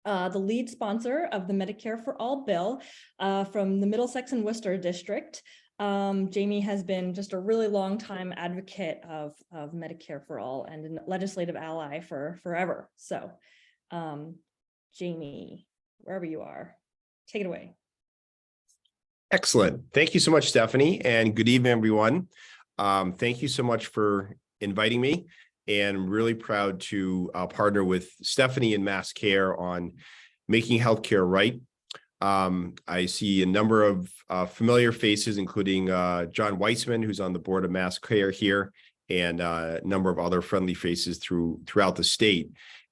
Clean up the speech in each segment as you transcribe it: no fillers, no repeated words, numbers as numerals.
the lead sponsor of the Medicare for All bill from the Middlesex and Worcester district. Jamie has been just a really long time advocate of Medicare for All and a legislative ally for forever. So Jamie, wherever you are, take it away. Excellent. Thank you so much, Stephanie, and good evening, everyone. Thank you so much for inviting me, and I'm really proud to partner with Stephanie and MassCare on making healthcare right. I see a number of familiar faces, including John Weissman, who's on the board of MassCare here, and a number of other friendly faces throughout the state.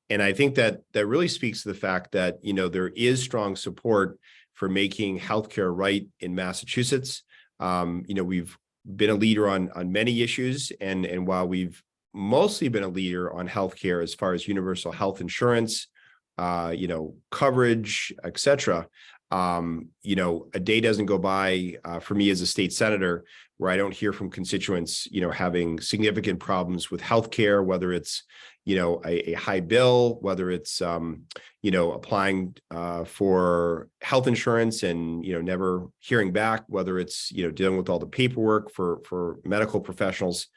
And I think that really speaks to the fact that, you know, there is strong support for making healthcare right in Massachusetts. You know, we've been a leader on many issues, and while we've mostly been a leader on healthcare as far as universal health insurance, you know, coverage, et cetera, you know, a day doesn't go by for me as a state senator where I don't hear from constituents, you know, having significant problems with healthcare, whether it's, you know, a high bill, whether it's, you know, applying for health insurance and, you know, never hearing back, whether it's, you know, dealing with all the paperwork for medical professionals.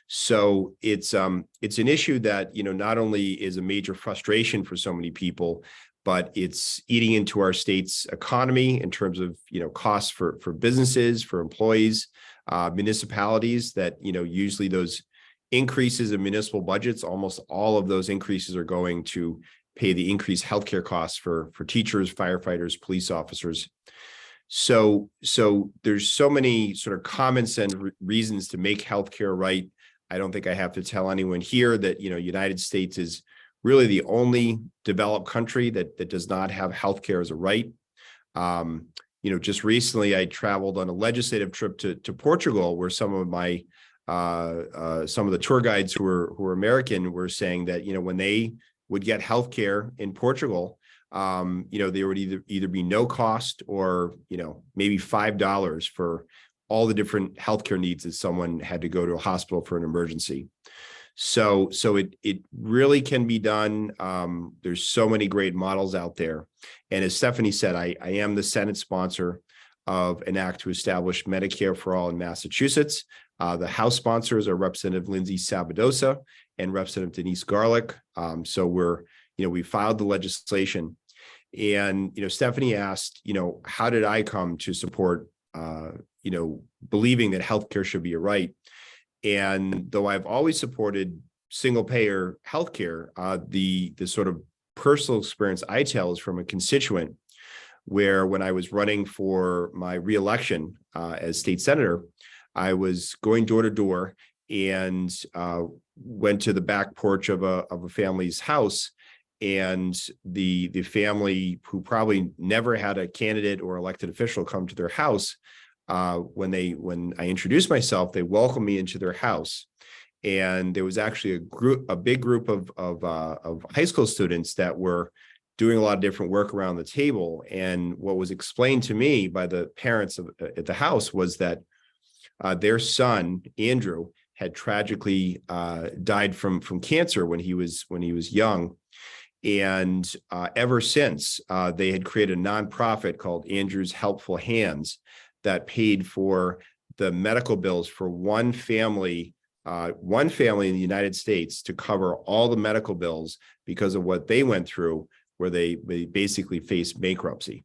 So it's an issue that, you know, not only is a major frustration for so many people, but it's eating into our state's economy in terms of, you know, costs for businesses, for employees, municipalities that, you know, usually those increases in municipal budgets, almost all of those increases are going to pay the increased healthcare costs for teachers, firefighters, police officers. So there's so many sort of common sense reasons to make healthcare right. I don't think I have to tell anyone here that, you know, United States is really the only developed country that does not have healthcare as a right. You know, just recently I traveled on a legislative trip to Portugal, where some of my some of the tour guides who were American were saying that, you know, when they would get healthcare in Portugal, you know, there would either be no cost or, you know, maybe $5 for all the different healthcare needs that someone had to go to a hospital for an emergency. So it really can be done. There's so many great models out there. And as Stephanie said, I am the Senate sponsor of an act to establish Medicare for All in Massachusetts. The House sponsors are Representative Lindsay Sabadosa and Representative Denise Garlick. So we filed the legislation. And, you know, Stephanie asked, you know, how did I come to support, you know, believing that healthcare should be a right? And though I've always supported single payer healthcare, the sort of personal experience I tell is from a constituent where when I was running for my reelection as state senator, I was going door to door and went to the back porch of a family's house. And the family, who probably never had a candidate or elected official come to their house, when I introduced myself, they welcomed me into their house. And there was actually a big group of high school students that were doing a lot of different work around the table. And what was explained to me by the parents at the house was that their son, Andrew, had tragically died from cancer when he was young. And ever since, they had created a nonprofit called Andrew's Helpful Hands that paid for the medical bills for one family in the United States to cover all the medical bills because of what they went through, where they basically faced bankruptcy.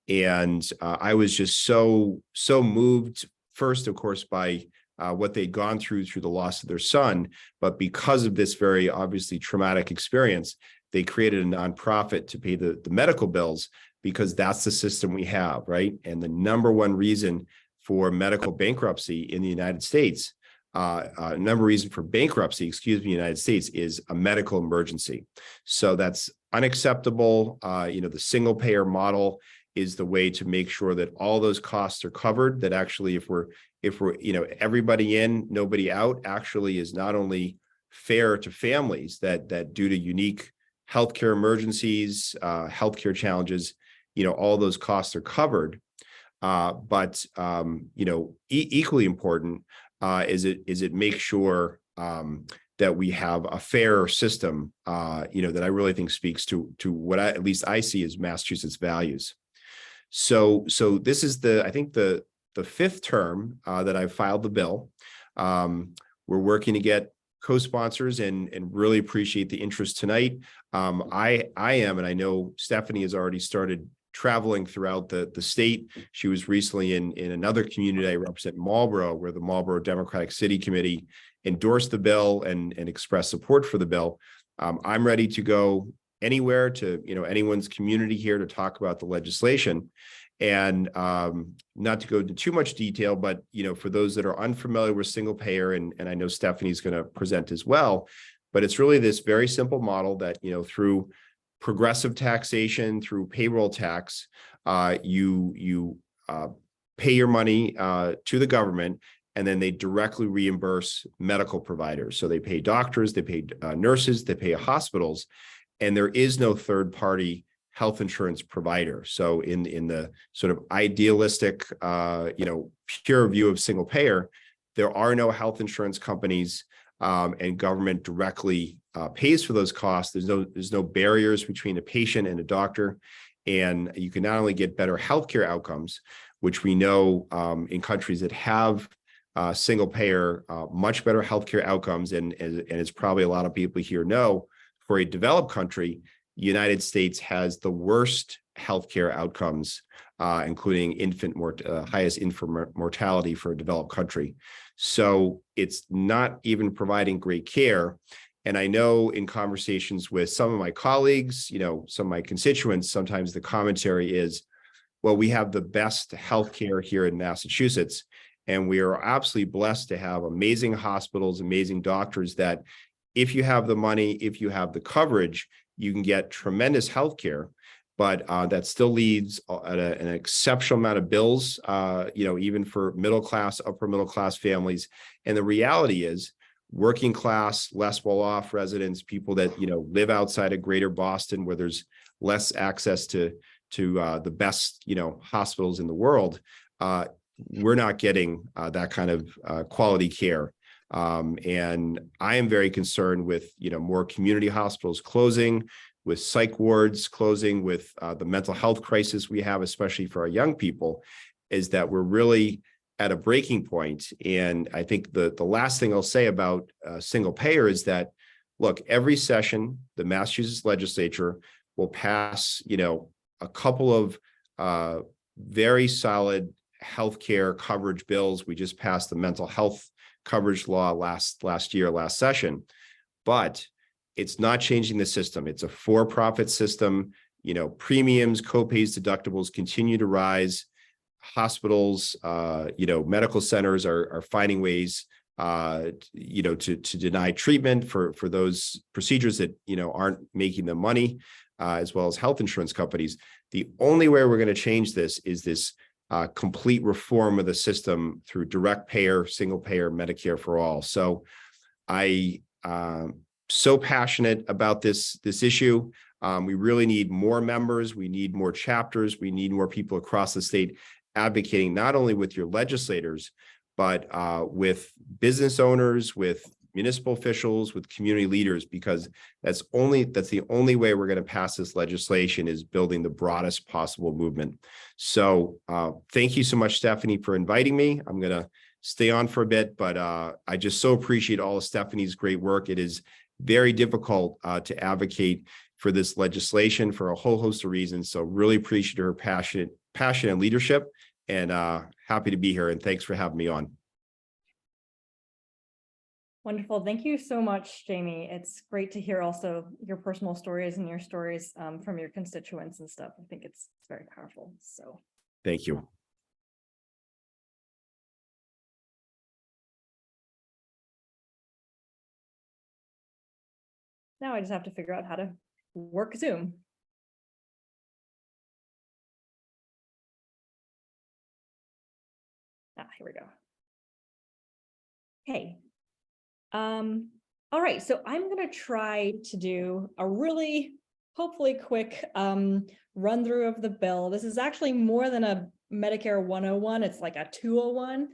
And I was just so moved, first, of course, by what they'd gone through the loss of their son, but because of this very obviously traumatic experience, they created a nonprofit to pay the medical bills, because that's the system we have, right? And the number one reason for medical bankruptcy in the United States, in the United States is a medical emergency. So that's unacceptable. You know, the single payer model is the way to make sure that all those costs are covered. That actually, if we're, you know, everybody in, nobody out, actually is not only fair to families that due to unique healthcare emergencies, healthcare challenges, you know, all those costs are covered. But you know, equally important is it make sure that that we have a fair system, that I really think speaks to what at least I see as Massachusetts values. So this is I think the fifth term that I've filed the bill. We're working to get co-sponsors and really appreciate the interest tonight. I am, and I know Stephanie has already started traveling throughout the state. She was recently in another community I represent, Marlborough, where the Marlborough Democratic City Committee endorsed the bill and expressed support for the bill. I'm ready to go anywhere to anyone's community here to talk about the legislation. And not to go into too much detail, but for those that are unfamiliar with single payer, and I know Stephanie's going to present as well, but it's really this very simple model that through progressive taxation, through payroll tax, you pay your money to the government, and then they directly reimburse medical providers. So they pay doctors, they pay nurses, they pay hospitals, and there is no third party health insurance provider. So in the sort of idealistic, pure view of single payer, there are no health insurance companies, and government directly pays for those costs. There's no barriers between a patient and a doctor, and you can not only get better healthcare outcomes, which we know in countries that have single payer, much better healthcare outcomes, and it's probably a lot of people here know, for a developed country, United States has the worst healthcare outcomes, including highest infant mortality for a developed country. So it's not even providing great care. And I know in conversations with some of my colleagues, some of my constituents, sometimes the commentary is, well, we have the best healthcare here in Massachusetts, and we are absolutely blessed to have amazing hospitals, amazing doctors that if you have the money, if you have the coverage, you can get tremendous health care, but that still leads at an exceptional amount of bills, even for middle class, upper middle class families. And the reality is working class, less well-off residents, people that, live outside of greater Boston, where there's less access to the best, hospitals in the world, we're not getting that kind of quality care. And I am very concerned with, more community hospitals closing, with psych wards closing, with the mental health crisis we have, especially for our young people, is that we're really at a breaking point. And I think the last thing I'll say about single payer is that, look, every session, the Massachusetts legislature will pass, a couple of very solid healthcare coverage bills. We just passed the mental health coverage law last session, but it's not changing the system. It's a for-profit system. Premiums, co-pays, deductibles continue to rise. Hospitals, medical centers are finding ways, to deny treatment for those procedures that, aren't making them money, as well as health insurance companies. The only way we're going to change this is this complete reform of the system through direct payer, single payer, Medicare for all. So I so passionate about this issue. We really need more members. We need more chapters. We need more people across the state advocating, not only with your legislators, but with business owners, with municipal officials, with community leaders, because that's the only way we're going to pass this legislation, is building the broadest possible movement. So thank you so much, Stephanie, for inviting me. I'm going to stay on for a bit, but I just so appreciate all of Stephanie's great work. It is very difficult to advocate for this legislation for a whole host of reasons. So really appreciate her passion and leadership, and happy to be here. And thanks for having me on. Wonderful. Thank you so much, Jamie. It's great to hear also your personal stories and your stories from your constituents and stuff. I think it's very powerful. So thank you. now I just have to figure out how to work Zoom. Here we go. Okay. All right, so I'm going to try to do a really, hopefully quick run through of the bill. This is actually more than a Medicare 101. It's like a 201.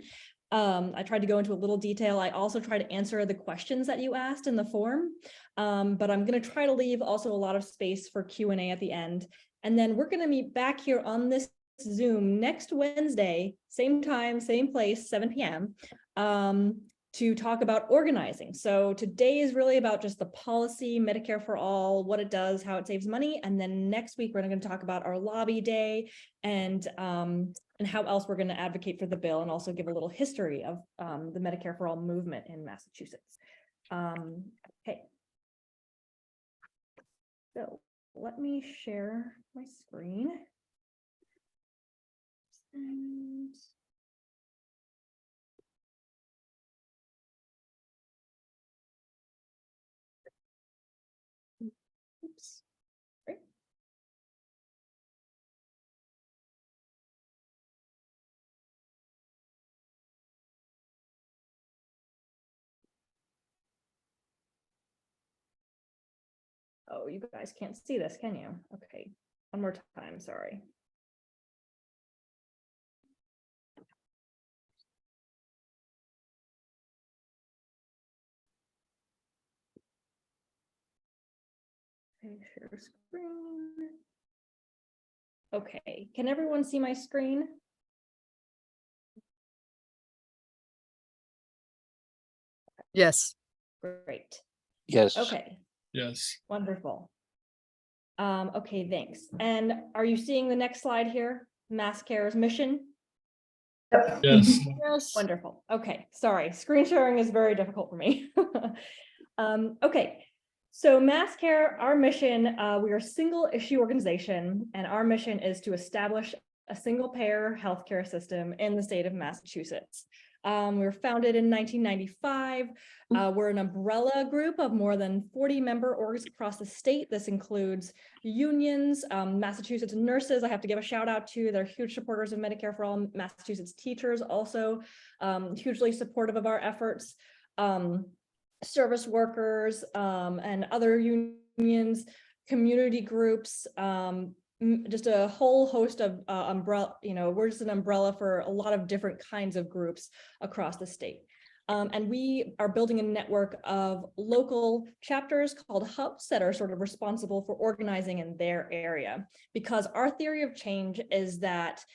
I tried to go into a little detail. I also try to answer the questions that you asked in the form, but I'm going to try to leave also a lot of space for Q&A at the end. And then we're going to meet back here on this Zoom next Wednesday, same time, same place, 7 p.m. To talk about organizing. So today is really about just the policy, Medicare for All, what it does, how it saves money. And then next week, we're going to talk about our lobby day and how else we're going to advocate for the bill, and also give a little history of the Medicare for All movement in Massachusetts. Okay. So let me share my screen. And oops. Great. Oh, you guys can't see this, can you? Okay, one more time, sorry. Okay, share screen. Okay, can everyone see my screen? Yes. Great. Yes. Okay, Yes. wonderful. Okay, thanks. And are you seeing the next slide here? MassCare's mission? Yes. Yes. Wonderful. Okay, sorry. Screen sharing is very difficult for me. Okay, so MassCare, our mission, we are a single issue organization, and our mission is to establish a single payer healthcare system in the state of Massachusetts. We were founded in 1995. We're an umbrella group of more than 40 member orgs across the state. This includes unions, Massachusetts nurses. I have to give a shout out to, they're huge supporters of Medicare for All. Massachusetts teachers also hugely supportive of our efforts. Service workers and other unions, community groups, just a whole host of umbrella, we're just an umbrella for a lot of different kinds of groups across the state. And we are building a network of local chapters called hubs that are sort of responsible for organizing in their area, because our theory of change is that,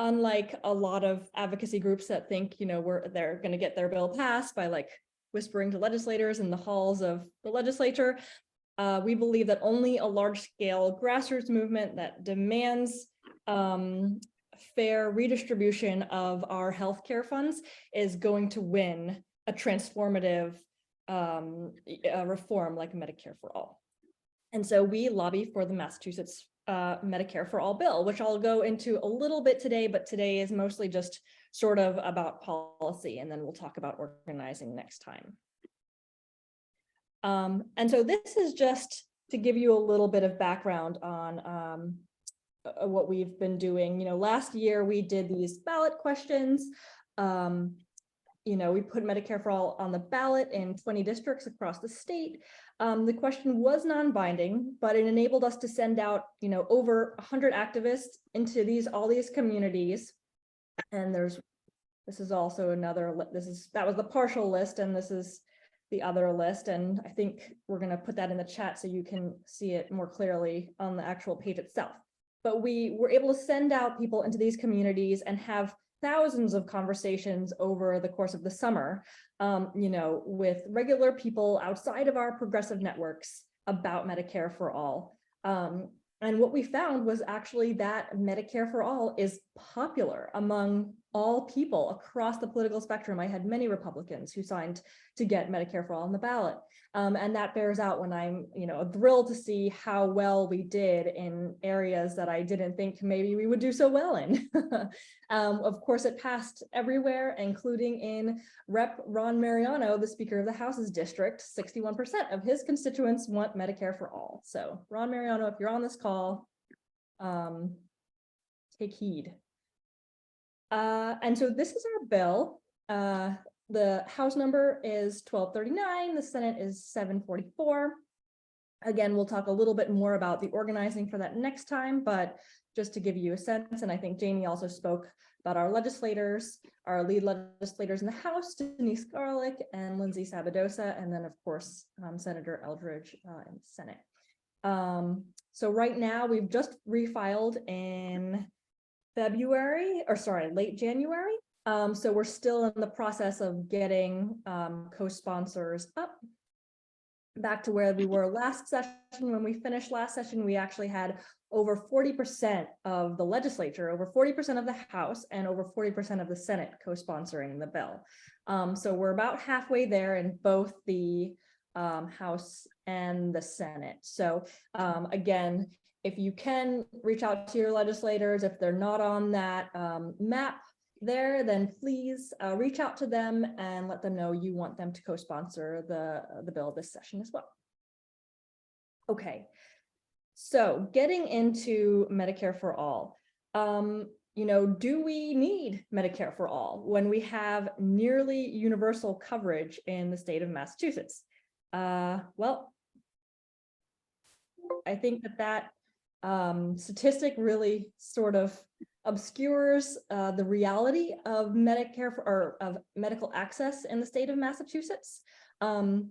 unlike a lot of advocacy groups that think, they're going to get their bill passed by like whispering to legislators in the halls of the legislature, we believe that only a large-scale grassroots movement that demands fair redistribution of our healthcare funds is going to win a transformative reform like Medicare for All. And so we lobby for the Massachusetts Medicare for All bill, which I'll go into a little bit today, but today is mostly just sort of about policy, and then we'll talk about organizing next time. And so this is just to give you a little bit of background on what we've been doing. Last year we did these ballot questions. We put Medicare for All on the ballot in 20 districts across the state. The question was non-binding, but it enabled us to send out, over 100 activists into all these communities. And this is also another, that was the partial list, and this is the other list. And I think we're going to put that in the chat so you can see it more clearly on the actual page itself. But we were able to send out people into these communities and have thousands of conversations over the course of the summer, with regular people outside of our progressive networks about Medicare for All. And what we found was actually that Medicare for All is popular among all people across the political spectrum. I had many Republicans who signed to get Medicare for All on the ballot. And that bears out when I'm, thrilled to see how well we did in areas that I didn't think maybe we would do so well in. Of course, it passed everywhere, including in Rep. Ron Mariano, the Speaker of the House's district. 61% of his constituents want Medicare for All. So Ron Mariano, if you're on this call, take heed. And so this is our bill. The House number is 1239, the Senate is 744. Again, we'll talk a little bit more about the organizing for that next time, but just to give you a sense, and I think Jamie also spoke about our legislators, our lead legislators in the House, Denise Garlick and Lindsay Sabadosa, and then of course, Senator Eldridge in the Senate. So right now we've just refiled in late January. So we're still in the process of getting co-sponsors up back to where we were last session. When we finished last session, we actually had over 40% of the legislature, over 40% of the House, and over 40% of the Senate co-sponsoring the bill. So we're about halfway there in both the House and the Senate. So again, if you can reach out to your legislators, if they're not on that map there, then please reach out to them and let them know you want them to co-sponsor the bill this session as well. Okay, so getting into Medicare for all, do we need Medicare for all when we have nearly universal coverage in the state of Massachusetts? Well, I think that statistic really sort of obscures the reality of Medicare or of medical access in the state of Massachusetts. 41%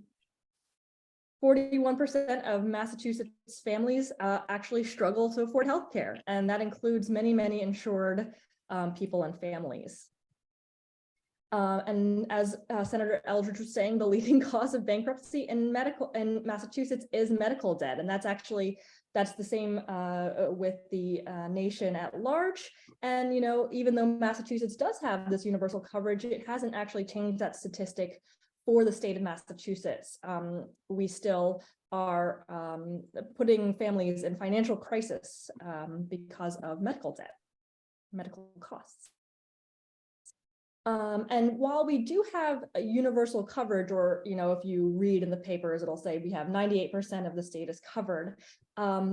of Massachusetts families actually struggle to afford healthcare, and that includes many, many insured people and families. And as Senator Eldridge was saying, the leading cause of bankruptcy in Massachusetts is medical debt, and that's the same with the nation at large. And even though Massachusetts does have this universal coverage, it hasn't actually changed that statistic for the state of Massachusetts. We still are putting families in financial crisis because of medical debt, medical costs. And while we do have a universal coverage, or if you read in the papers, it'll say we have 98% of the state is covered.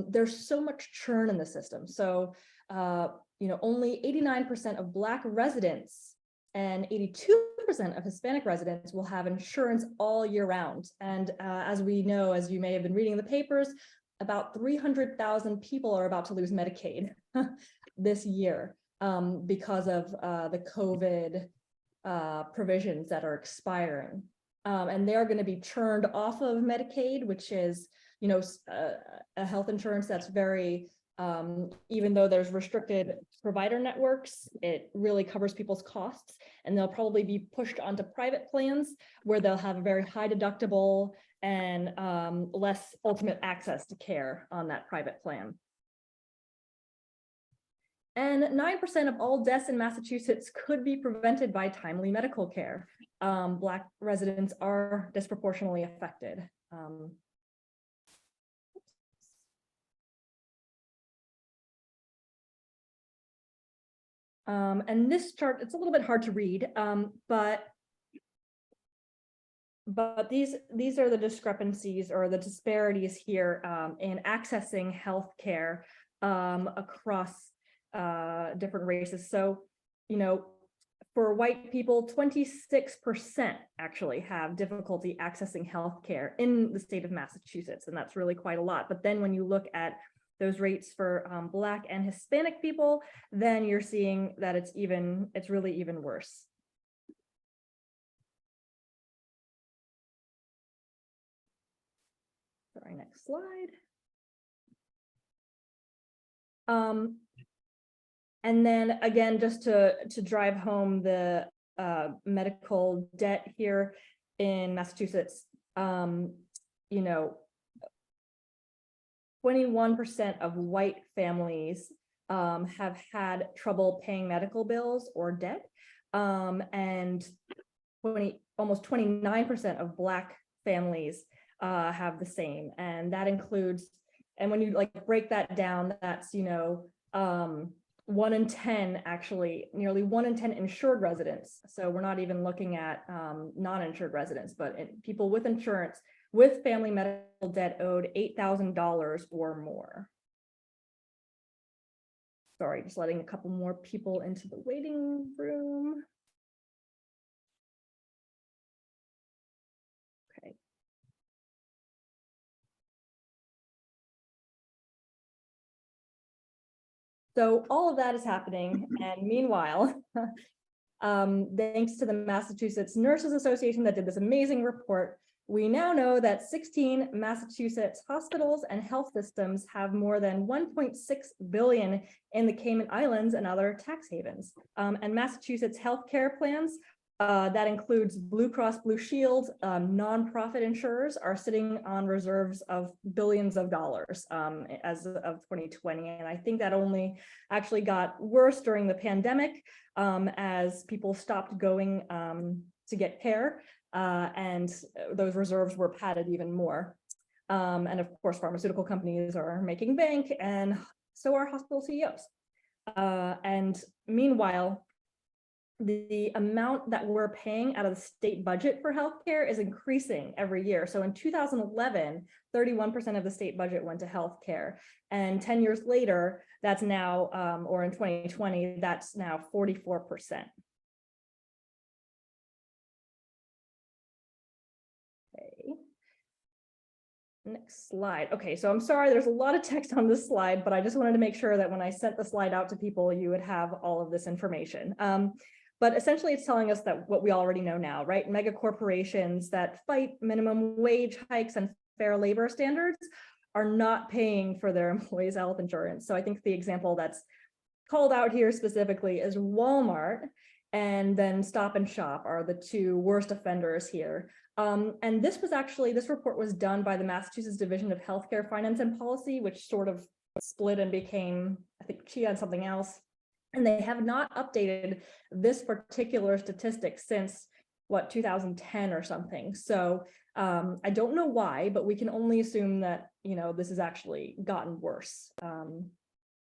There's so much churn in the system. So only 89% of Black residents and 82% of Hispanic residents will have insurance all year round. And as we know, as you may have been reading the papers, about 300,000 people are about to lose Medicaid this year because of the COVID provisions that are expiring. And they're going to be churned off of Medicaid, which is, a health insurance that's very, even though there's restricted provider networks, it really covers people's costs, and they'll probably be pushed onto private plans where they'll have a very high deductible and less ultimate access to care on that private plan. And 9% of all deaths in Massachusetts could be prevented by timely medical care. Black residents are disproportionately affected. And this chart, it's a little bit hard to read, but these are the discrepancies or the disparities here in accessing healthcare across different races. So, for white people, 26% actually have difficulty accessing healthcare in the state of Massachusetts, and that's really quite a lot. But then when you look at those rates for Black and Hispanic people, then you're seeing that it's really even worse. Sorry, next slide. And then again, just to drive home the medical debt here in Massachusetts, 21% of white families have had trouble paying medical bills or debt, and almost 29% of Black families have the same, and that includes, and when you break that down, that's 1 in 10, actually nearly 1 in 10 insured residents. So we're not even looking at non-insured residents, but people with insurance with family medical debt owed $8,000 or more. Sorry, just letting a couple more people into the waiting room. Okay. So all of that is happening, and meanwhile, thanks to the Massachusetts Nurses Association that did this amazing report, we now know that 16 Massachusetts hospitals and health systems have more than 1.6 billion in the Cayman Islands and other tax havens. And Massachusetts healthcare plans, that includes Blue Cross Blue Shield, nonprofit insurers, are sitting on reserves of billions of dollars as of 2020. And I think that only actually got worse during the pandemic as people stopped going to get care. And those reserves were padded even more. And of course, pharmaceutical companies are making bank, and so are hospital CEOs. And meanwhile, the amount that we're paying out of the state budget for healthcare is increasing every year. So in 2011, 31% of the state budget went to healthcare. And 10 years later, that's now, or in 2020, that's now 44%. Next slide. Okay, so I'm sorry, there's a lot of text on this slide, but I just wanted to make sure that when I sent the slide out to people, you would have all of this information. But essentially, it's telling us that what we already know now, right? Mega corporations that fight minimum wage hikes and fair labor standards are not paying for their employees' health insurance. So I think the example that's called out here specifically is Walmart, and then Stop and Shop are the two worst offenders here. And this report was done by the Massachusetts Division of Healthcare Finance and Policy, which sort of split and became, I think, CHIA and something else. And they have not updated this particular statistic since, 2010 or something. So I don't know why, but we can only assume that, this has actually gotten worse.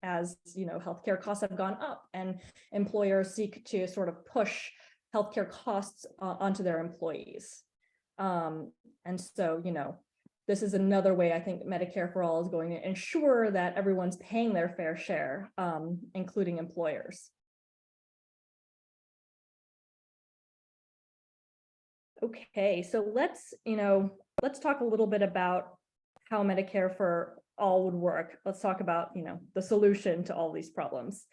As healthcare costs have gone up and employers seek to sort of push healthcare costs onto their employees. And so, this is another way I think Medicare for All is going to ensure that everyone's paying their fair share, including employers. Okay, so let's talk a little bit about how Medicare for All would work. Let's talk about, the solution to all these problems.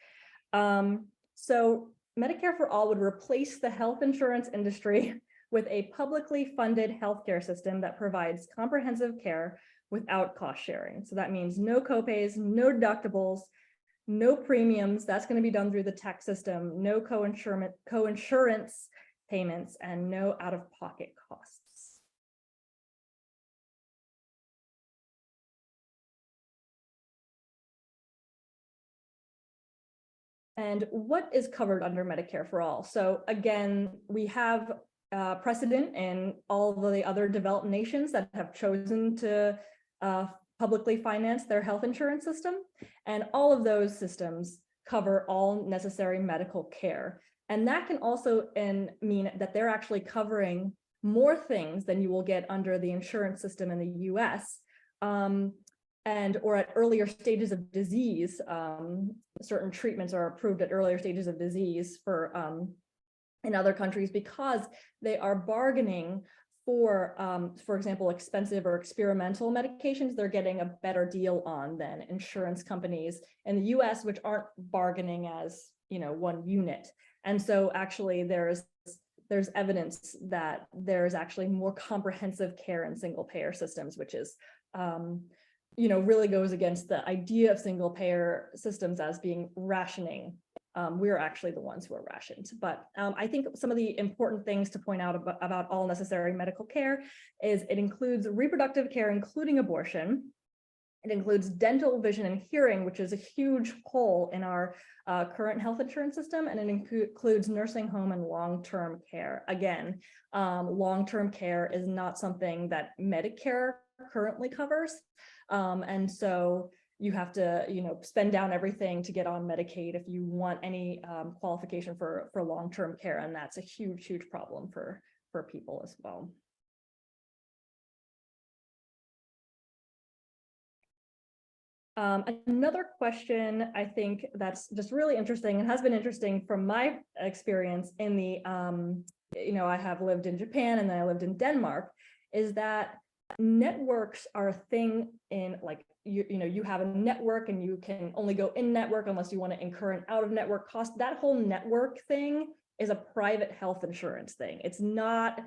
So Medicare for All would replace the health insurance industry with a publicly funded healthcare system that provides comprehensive care without cost sharing. So that means no copays, no deductibles, no premiums. That's going to be done through the tax system, no co-insurance payments, and no out-of-pocket costs. And what is covered under Medicare for All? So again, we have precedent in all of the other developed nations that have chosen to publicly finance their health insurance system. And all of those systems cover all necessary medical care. And that can also mean that they're actually covering more things than you will get under the insurance system in the US. Or at earlier stages of disease, certain treatments are approved at earlier stages of disease in other countries because they are bargaining for example, expensive or experimental medications. They're getting a better deal on than insurance companies in the US, which aren't bargaining as one unit. And so actually there's evidence that there's actually more comprehensive care in single payer systems, which is really goes against the idea of single payer systems as being rationing. We're actually the ones who are rationed. But I think some of the important things to point out about all necessary medical care is it includes reproductive care, including abortion. It includes dental, vision, and hearing, which is a huge hole in our current health insurance system. And it includes nursing home and long-term care. Again, long-term care is not something that Medicare currently covers. And so you have to, spend down everything to get on Medicaid if you want any qualification for long-term care. And that's a huge, huge problem for people as well. Another question I think that's just really interesting and has been interesting from my experience in the, I have lived in Japan and then I lived in Denmark, is that networks are a thing in like, you have a network and you can only go in network unless you want to incur an out of network cost. That whole network thing is a private health insurance thing. It's not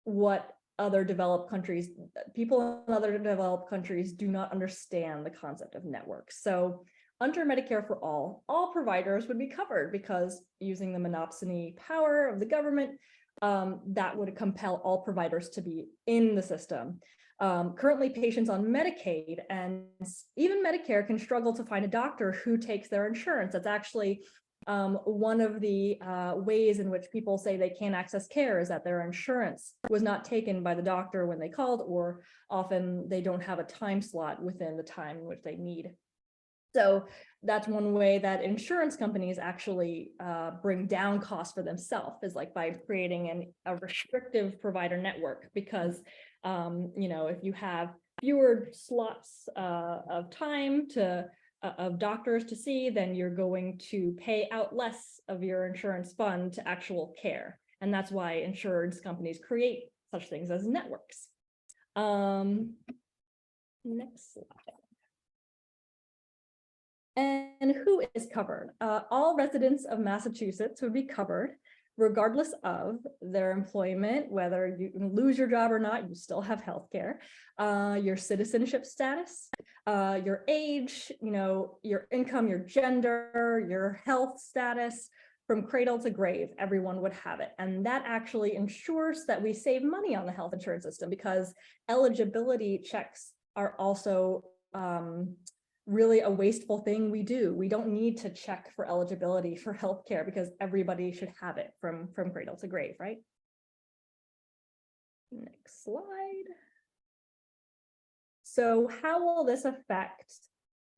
what other developed countries, people in other developed countries do not understand the concept of networks. So under Medicare for all providers would be covered because using the monopsony power of the government, that would compel all providers to be in the system. Currently, patients on Medicaid and even Medicare can struggle to find a doctor who takes their insurance. That's actually one of the ways in which people say they can't access care is that their insurance was not taken by the doctor when they called, or often they don't have a time slot within the time in which they need. So that's one way that insurance companies actually bring down costs for themselves, is like by creating a restrictive provider network, because if you have fewer slots of time of doctors to see, then you're going to pay out less of your insurance fund to actual care. And that's why insurance companies create such things as networks. Next slide. And who is covered? All residents of Massachusetts would be covered, regardless of their employment, whether you lose your job or not, you still have healthcare, your citizenship status, your age, your income, your gender, your health status, from cradle to grave, everyone would have it. And that actually ensures that we save money on the health insurance system, because eligibility checks are also really a wasteful thing we do. We don't need to check for eligibility for healthcare because everybody should have it from cradle to grave, right? Next slide. So how will this affect,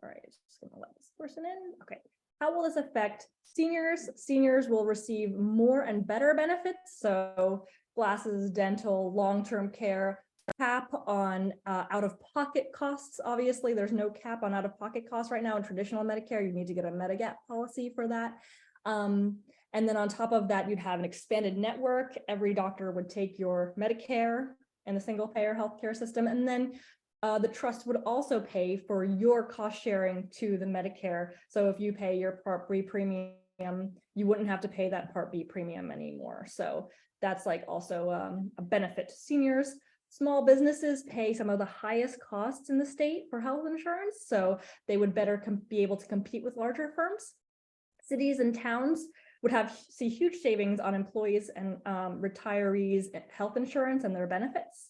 all right, just gonna let this person in. Okay, how will this affect seniors? Seniors will receive more and better benefits. So glasses, dental, long-term care, cap on out-of-pocket costs. Obviously, there's no cap on out-of-pocket costs right now in traditional Medicare. You need to get a Medigap policy for that. And then on top of that, you'd have an expanded network. Every doctor would take your Medicare and the single payer healthcare system. And then the trust would also pay for your cost sharing to the Medicare. So if you pay your Part B premium, you wouldn't have to pay that Part B premium anymore. So that's like also a benefit to seniors. Small businesses pay some of the highest costs in the state for health insurance, so they would better be able to compete with larger firms. Cities and towns would see huge savings on employees and retirees' health insurance and their benefits,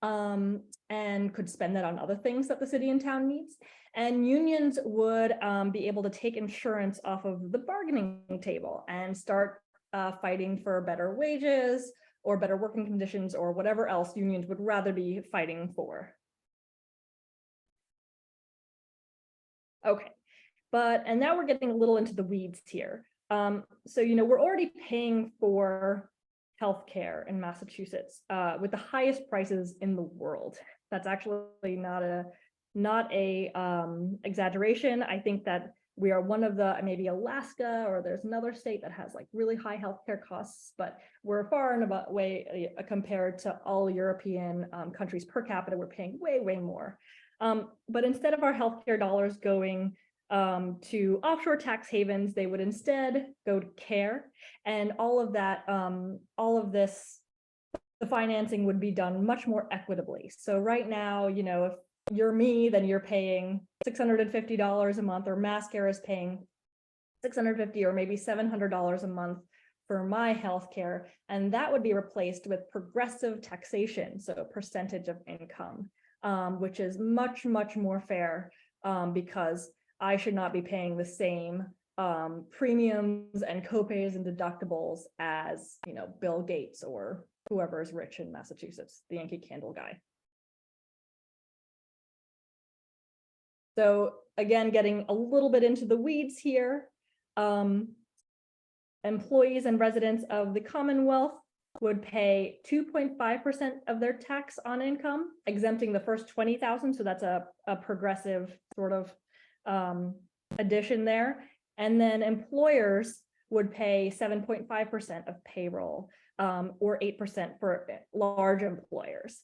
and could spend that on other things that the city and town needs. And unions would be able to take insurance off of the bargaining table and start fighting for better wages, or better working conditions, or whatever else unions would rather be fighting for. Okay, and now we're getting a little into the weeds here. So, we're already paying for healthcare in Massachusetts with the highest prices in the world. That's actually not a exaggeration. I think that we are one of the, maybe Alaska, or there's another state that has like really high healthcare costs, but we're far and away compared to all European countries per capita. We're paying way, way more. But instead of our healthcare dollars going to offshore tax havens, they would instead go to care, and all of that, all of this, the financing would be done much more equitably. So right now, if you're me, then you're paying $650 a month, or MassCare is paying $650 or maybe $700 a month for my healthcare, and that would be replaced with progressive taxation, so a percentage of income, which is much, much more fair, because I should not be paying the same premiums and copays and deductibles as Bill Gates or whoever is rich in Massachusetts, the Yankee Candle guy. So again, getting a little bit into the weeds here, employees and residents of the Commonwealth would pay 2.5% of their tax on income, exempting the first 20,000. So that's a progressive sort of addition there. And then employers would pay 7.5% of payroll, or 8% for large employers.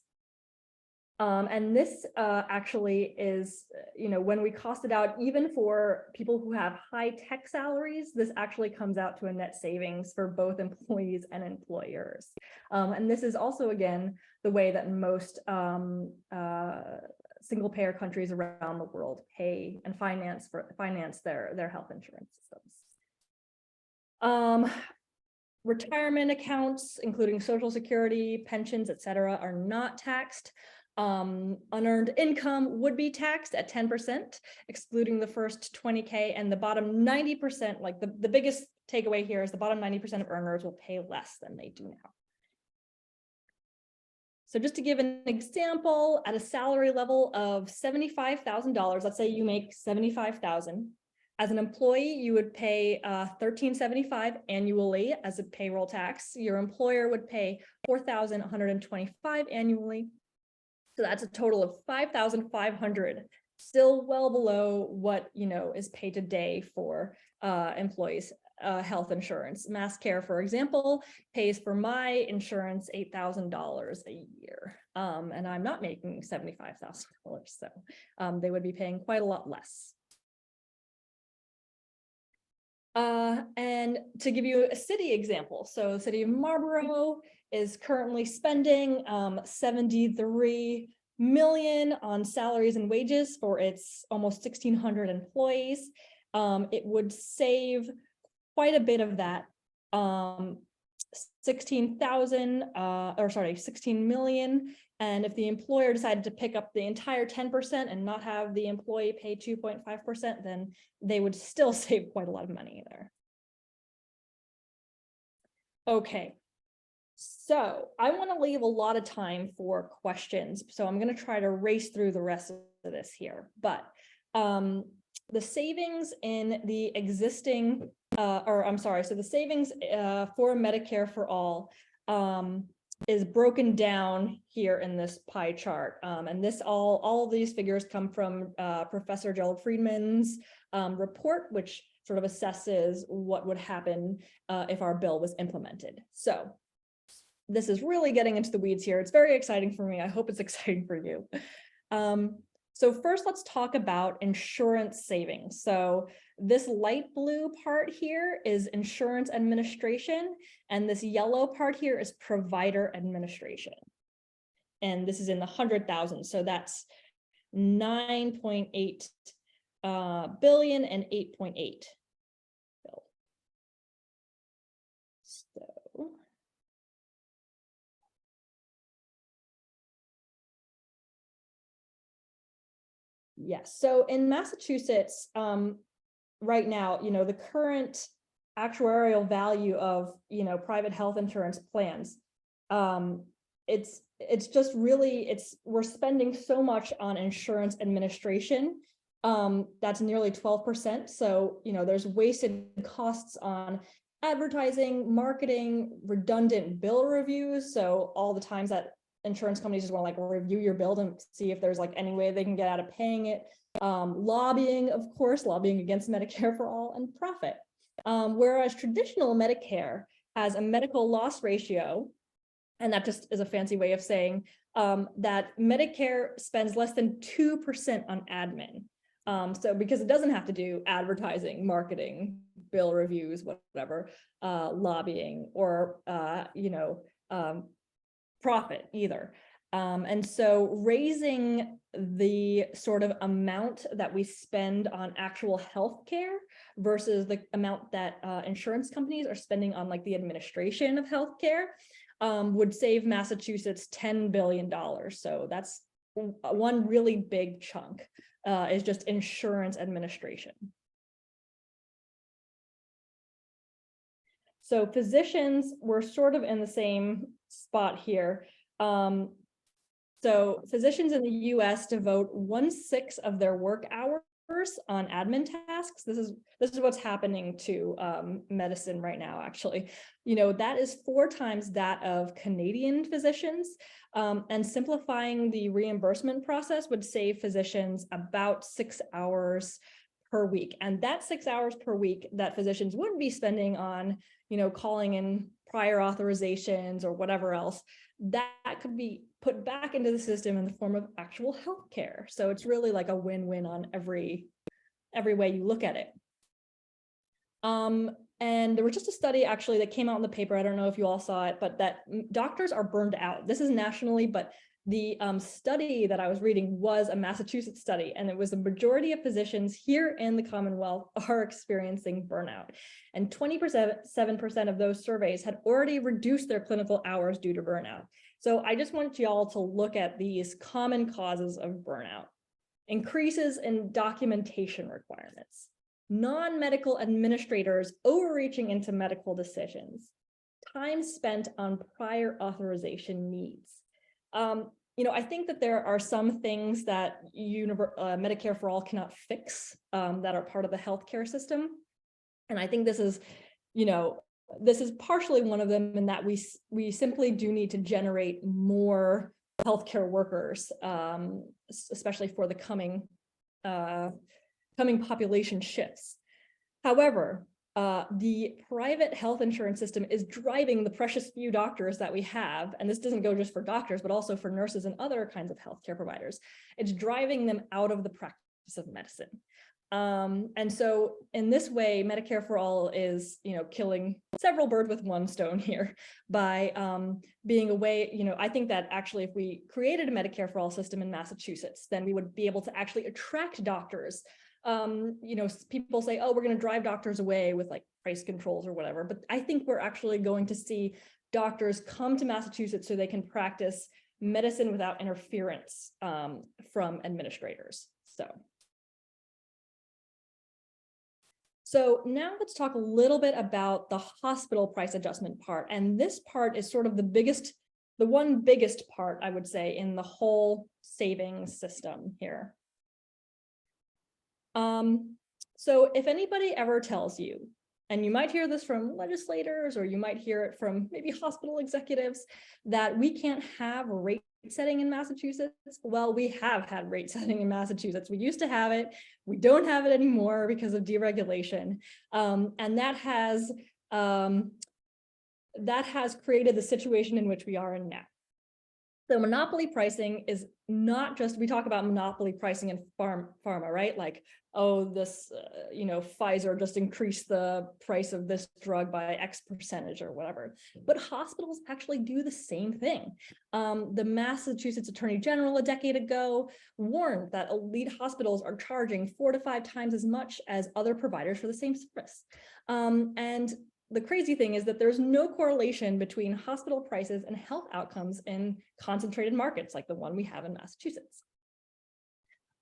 And this actually is, when we cost it out, even for people who have high tech salaries, this actually comes out to a net savings for both employees and employers. And this is also, again, the way that most single payer countries around the world pay and finance their health insurance systems. Retirement accounts, including Social Security, pensions, et cetera, are not taxed. Unearned income would be taxed at 10%, excluding the first 20K, and the bottom 90%, like the biggest takeaway here is the bottom 90% of earners will pay less than they do now. So just to give an example, at a salary level of $75,000, let's say you make $75,000. As an employee, you would pay $1,375 annually as a payroll tax. Your employer would pay $4,125 annually. So that's a total of $5,500, still well below what is paid today for employees' health insurance. MassCare, for example, pays for my insurance $8,000 a year, and I'm not making $75,000, so they would be paying quite a lot less. And to give you a city example, so the city of Marlborough is currently spending $73 million on salaries and wages for its almost 1,600 employees. It would save quite a bit of that, 16 million. And if the employer decided to pick up the entire 10% and not have the employee pay 2.5%, then they would still save quite a lot of money there. Okay, so I want to leave a lot of time for questions, so I'm going to try to race through the rest of this here. But the savings in the existing, so the savings for Medicare for All is broken down here in this pie chart. And this all of these figures come from Professor Gerald Friedman's report, which sort of assesses what would happen if our bill was implemented. So this is really getting into the weeds here. It's very exciting for me. I hope it's exciting for you. So first, let's talk about insurance savings. So this light blue part here is insurance administration, and this yellow part here is provider administration. And this is in the 100,000. So that's 9.8 billion and 8.8 billion. So yes, so in Massachusetts, right now, the current actuarial value of, private health insurance plans, it's just really, we're spending so much on insurance administration. That's nearly 12%. So, there's wasted costs on advertising, marketing, redundant bill reviews. So all the times that insurance companies just want to review your bill and see if there's any way they can get out of paying it. Lobbying, of course, lobbying against Medicare for All, and profit. Whereas traditional Medicare has a medical loss ratio, and that just is a fancy way of saying that Medicare spends less than 2% on admin. So because it doesn't have to do advertising, marketing, bill reviews, whatever, lobbying, or profit either. And so raising the sort of amount that we spend on actual healthcare versus the amount that insurance companies are spending on the administration of healthcare would save Massachusetts $10 billion. So that's one really big chunk, is just insurance administration. So physicians were sort of in the same spot here. So physicians in the US devote 1/6 of their work hours on admin tasks. This is what's happening to medicine right now, actually. That is 4 times that of Canadian physicians. And simplifying the reimbursement process would save physicians about 6 hours per week. And that 6 hours per week that physicians would be spending on, calling in prior authorizations or whatever else, that could be put back into the system in the form of actual healthcare. So it's really like a win-win on every way you look at it. And there was just a study actually that came out in the paper. I don't know if you all saw it, but that doctors are burned out. This is nationally, but the study that I was reading was a Massachusetts study, and it was the majority of physicians here in the Commonwealth are experiencing burnout. And 27% of those surveys had already reduced their clinical hours due to burnout. So I just want y'all to look at these common causes of burnout. Increases in documentation requirements, non-medical administrators overreaching into medical decisions, time spent on prior authorization needs. I think that there are some things that Medicare for All cannot fix that are part of the healthcare system. And I think this is partially one of them, in that we simply do need to generate more healthcare workers, especially for the coming population shifts. However, the private health insurance system is driving the precious few doctors that we have, and this doesn't go just for doctors, but also for nurses and other kinds of healthcare providers. It's driving them out of the practice of medicine. And so in this way, Medicare for All is, killing several birds with one stone here by being a way, I think that actually if we created a Medicare for All system in Massachusetts, then we would be able to actually attract doctors. People say, oh, we're going to drive doctors away with like price controls or whatever. But I think we're actually going to see doctors come to Massachusetts so they can practice medicine without interference from administrators. So now let's talk a little bit about the hospital price adjustment part. And this part is sort of the one biggest part, I would say, in the whole savings system here. So if anybody ever tells you, and you might hear this from legislators, or you might hear it from maybe hospital executives, that we can't have rate setting in Massachusetts. Well, we have had rate setting in Massachusetts. We used to have it. We don't have it anymore because of deregulation. And that has created the situation in which we are in now. So monopoly pricing is not just, we talk about monopoly pricing in pharma, right? Like, oh, this, Pfizer just increased the price of this drug by X percentage or whatever. But hospitals actually do the same thing. The Massachusetts Attorney General a decade ago warned that elite hospitals are charging 4 to 5 times as much as other providers for the same service. And the crazy thing is that there's no correlation between hospital prices and health outcomes in concentrated markets like the one we have in Massachusetts.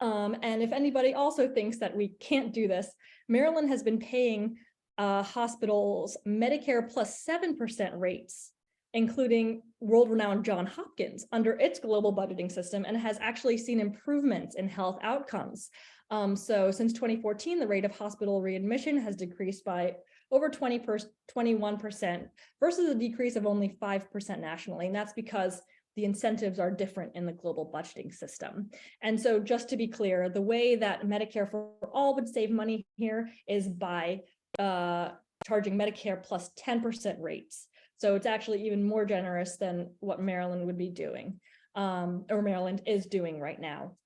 And if anybody also thinks that we can't do this, Maryland has been paying hospitals Medicare plus 7% rates, including world-renowned Johns Hopkins, under its global budgeting system, and has actually seen improvements in health outcomes. So since 2014, the rate of hospital readmission has decreased by over 21% versus a decrease of only 5% nationally. And that's because the incentives are different in the global budgeting system. And so just to be clear, the way that Medicare for All would save money here is by charging Medicare plus 10% rates. So it's actually even more generous than what Maryland would be doing, or Maryland is doing right now.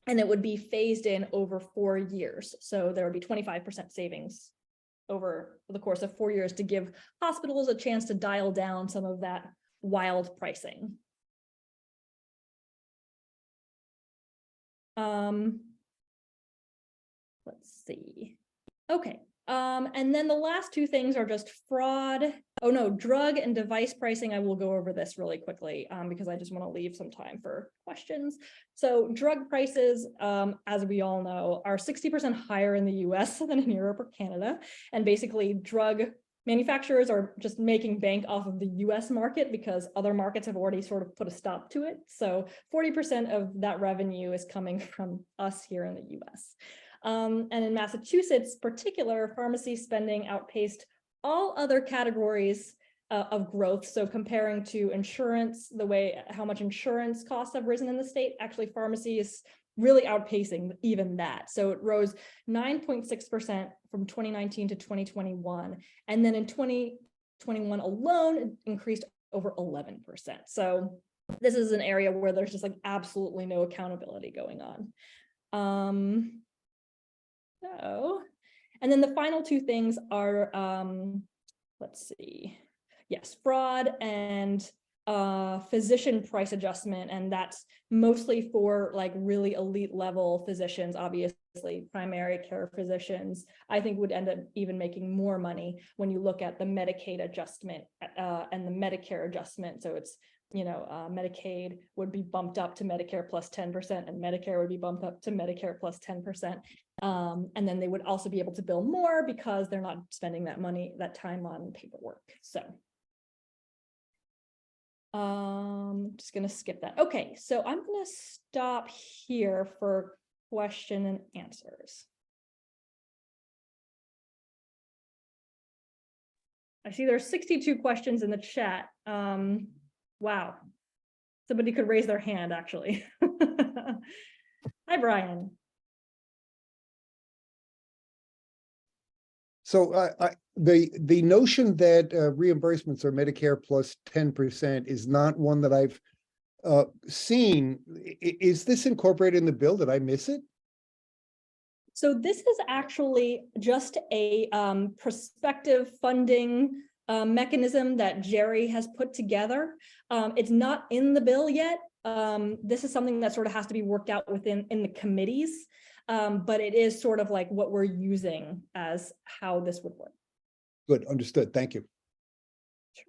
And it would be phased in over 4 years. So there would be 25% savings over the course of 4 years to give hospitals a chance to dial down some of that wild pricing. Let's see. Okay. And then the last 2 things are just fraud. Oh no, drug and device pricing. I will go over this really quickly because I just want to leave some time for questions. So drug prices, as we all know, are 60% higher in the US than in Europe or Canada. And basically drug manufacturers are just making bank off of the US market because other markets have already sort of put a stop to it. So 40% of that revenue is coming from us here in the US. And in Massachusetts, particular, pharmacy spending outpaced all other categories of growth. So comparing to insurance, how much insurance costs have risen in the state, actually pharmacy is really outpacing even that. So it rose 9.6% from 2019 to 2021. And then in 2020, 21 alone, it increased over 11%. So this is an area where there's just like absolutely no accountability going on. And then the final two things are, let's see, yes, fraud and physician price adjustment, and that's mostly for like really elite level physicians. Obviously primary care physicians I think would end up even making more money when you look at the Medicaid adjustment and the Medicare adjustment. So it's, you know, Medicaid would be bumped up to Medicare plus 10%, and Medicare would be bumped up to Medicare plus 10%. And then they would also be able to bill more because they're not spending that money, that time on paperwork. So just gonna skip that. Okay, so I'm gonna stop here for question and answers. I see there's 62 questions in the chat. Wow. Somebody could raise their hand, actually. Hi, Brian. So the notion that reimbursements are Medicare plus 10% is not one that I've seen. Is this incorporated in the bill? Did I miss it? So this is actually just a prospective funding mechanism that Jerry has put together. It's not in the bill yet. This is something that sort of has to be worked out within the committees. But it is sort of like what we're using as how this would work. Good, understood. Thank you. Sure.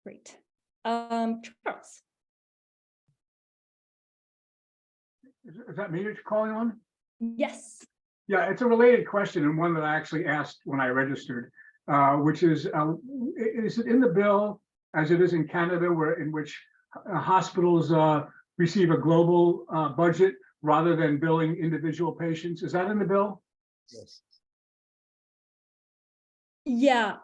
Great. Charles. Is that me you're calling on? Yes. Yeah, it's a related question and one that I actually asked when I registered, which is it in the bill as it is in Canada, in which hospitals receive a global budget rather than billing individual patients? Is that in the bill? Yes. Yeah,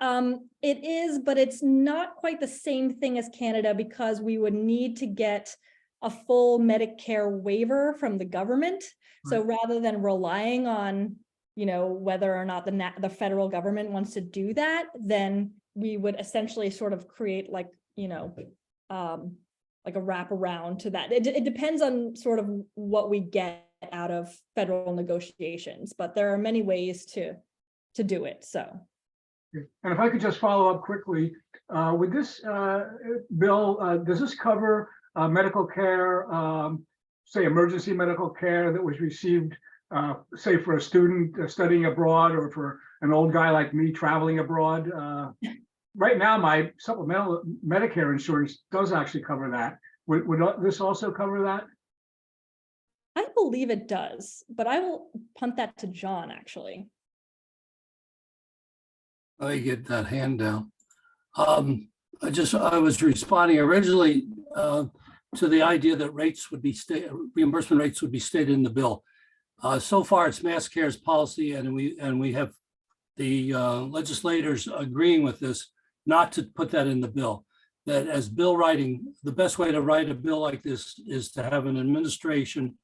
it is, but it's not quite the same thing as Canada because we would need to get a full Medicare waiver from the government. So rather than relying on, you know, whether or not the federal government wants to do that, then we would essentially sort of create like, you know, like a wraparound to that. It depends on sort of what we get out of federal negotiations, but there are many ways to do it. So. And if I could just follow up quickly, with this bill, does this cover medical care, say emergency medical care that was received, say for a student studying abroad or for an old guy like me traveling abroad? Right now, my supplemental Medicare insurance does actually cover that. Would this also cover that? I believe it does, but I will punt that to John, actually. I get that hand down. I was responding originally to the idea that reimbursement rates would be stated in the bill. So far, it's MassCare's policy, and we have the legislators agreeing with this, not to put that in the bill. That as bill writing, the best way to write a bill like this is to have an administration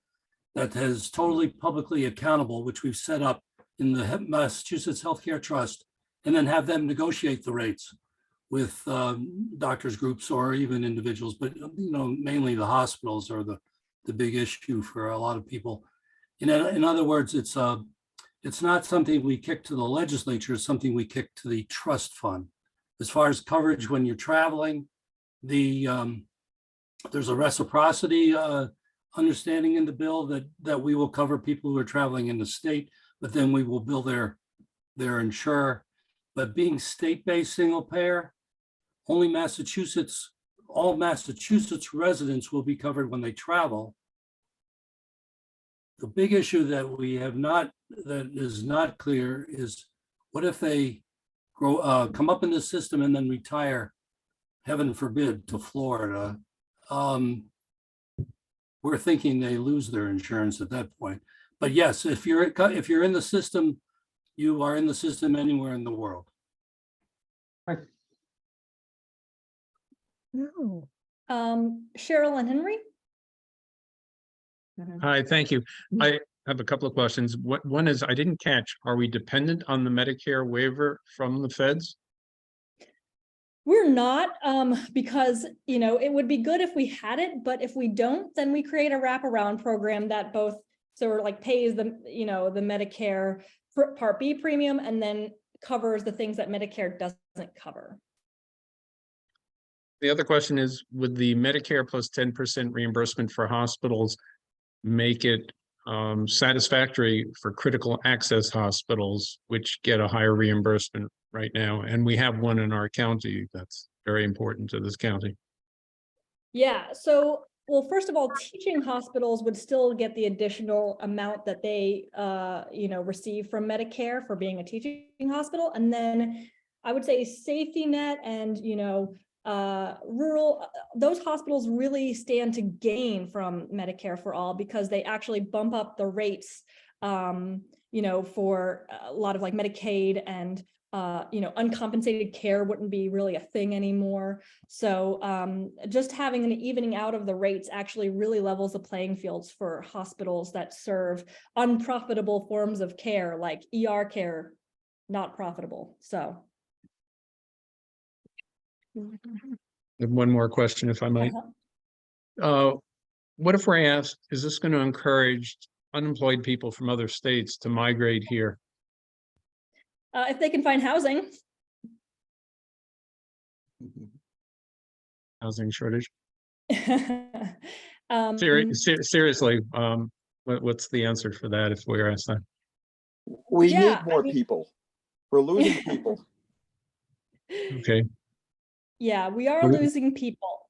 that is totally publicly accountable, which we've set up in the Massachusetts Healthcare Trust, and then have them negotiate the rates with doctors groups or even individuals, but you know, mainly the hospitals are the big issue for a lot of people. In other words, it's not something we kick to the legislature, it's something we kick to the trust fund. As far as coverage when you're traveling, there's a reciprocity understanding in the bill that we will cover people who are traveling in the state, but then we will bill their insurer. But being state-based single payer, only all Massachusetts residents will be covered when they travel. The big issue that is not clear is what if they come up in the system and then retire, heaven forbid, to Florida. We're thinking they lose their insurance at that point. But yes, if you're in the system, you are in the system anywhere in the world. No. Cheryl and Henry. Hi, thank you. I have a couple of questions. One is, I didn't catch, are we dependent on the Medicare waiver from the feds? We're not, because, you know, it would be good if we had it, but if we don't, then we create a wraparound program that both sort of like pays the, you know, the Medicare Part B premium and then covers the things that Medicare doesn't cover. The other question is, would the Medicare plus 10% reimbursement for hospitals make it satisfactory for critical access hospitals, which get a higher reimbursement right now? And we have one in our county that's very important to this county. Yeah, so, well, first of all, teaching hospitals would still get the additional amount that they, you know, receive from Medicare for being a teaching hospital. And then I would say safety net and, you know, rural, those hospitals really stand to gain from Medicare for all because they actually bump up the rates, you know, for a lot of like Medicaid and you know, uncompensated care wouldn't be really a thing anymore. So just having an evening out of the rates actually really levels the playing fields for hospitals that serve unprofitable forms of care, like ER care, not profitable. So. And one more question, if I might. What if we're asked, is this going to encourage unemployed people from other states to migrate here? If they can find housing. Housing shortage? Um, Seriously, what's the answer for that if we're asked that? We Yeah, need more I mean- people. We're losing people. Okay. Yeah, we are What do you- losing people.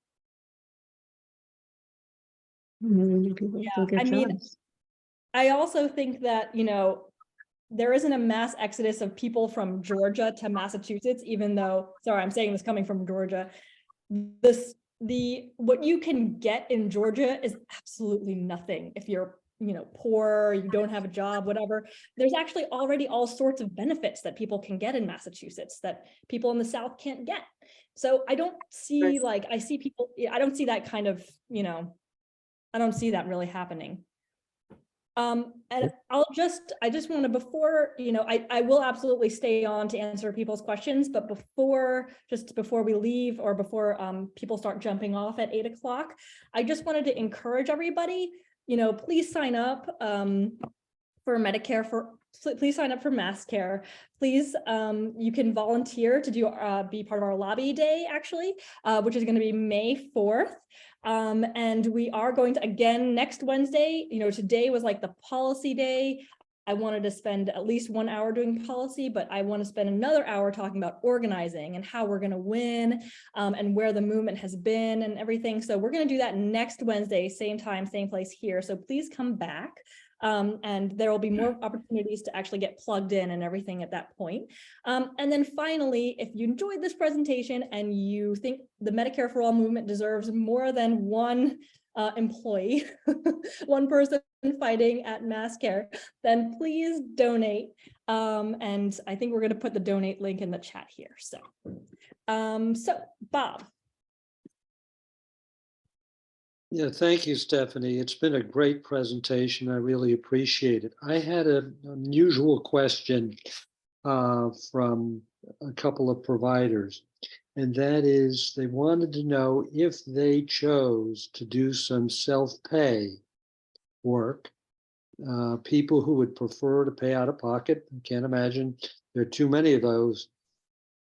I mean, I also think that, you know, there isn't a mass exodus of people from Georgia to Massachusetts, even though, sorry, I'm saying this coming from Georgia. What you can get in Georgia is absolutely nothing. If you're, you know, poor, you don't have a job, whatever, there's actually already all sorts of benefits that people can get in Massachusetts that people in the South can't get. So I don't see like, I see people, I don't see that kind of, you know, I don't see that really happening. And I just want to, before, you know, I will absolutely stay on to answer people's questions, but before we leave or before people start jumping off at 8 o'clock, I just wanted to encourage everybody, you know, please sign up for Medicare please sign up for MassCare. Please, you can volunteer to do be part of our lobby day, actually, which is going to be May 4th. And we are going to, again, next Wednesday, you know, today was like the policy day. I wanted to spend at least 1 hour doing policy, but I want to spend another hour talking about organizing and how we're going to win and where the movement has been and everything. So we're going to do that next Wednesday, same time, same place here. So please come back. And there will be more opportunities to actually get plugged in and everything at that point. And then finally, if you enjoyed this presentation and you think the Medicare for All movement deserves more than one employee, one person fighting at MassCare, then please donate. And I think we're going to put the donate link in the chat here. So Bob. Yeah, thank you, Stephanie. It's been a great presentation. I really appreciate it. I had an unusual question from a couple of providers, and that is they wanted to know if they chose to do some self-pay work, people who would prefer to pay out of pocket. I can't imagine there are too many of those.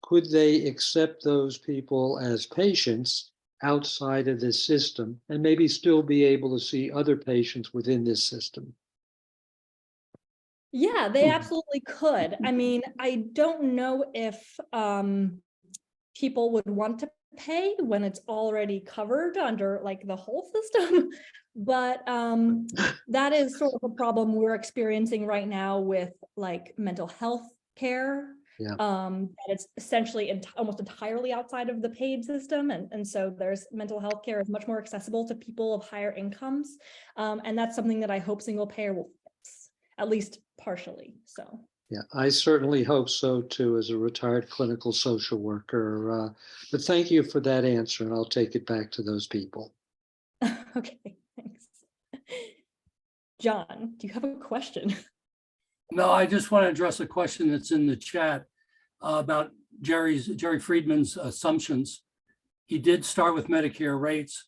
Could they accept those people as patients outside of this system and maybe still be able to see other patients within this system? Yeah, they absolutely could. I mean, I don't know if people would want to pay when it's already covered under like the whole system, but that is sort of a problem we're experiencing right now with like mental health care. Yeah. That it's essentially almost entirely outside of the paid system. And so there's mental health care is much more accessible to people of higher incomes. And that's something that I hope single payer will fix, at least partially. So. Yeah, I certainly hope so too, as a retired clinical social worker. But thank you for that answer, and I'll take it back to those people. Okay, thanks. John, do you have a question? No, I just want to address a question that's in the chat about Jerry Friedman's assumptions. He did start with Medicare rates,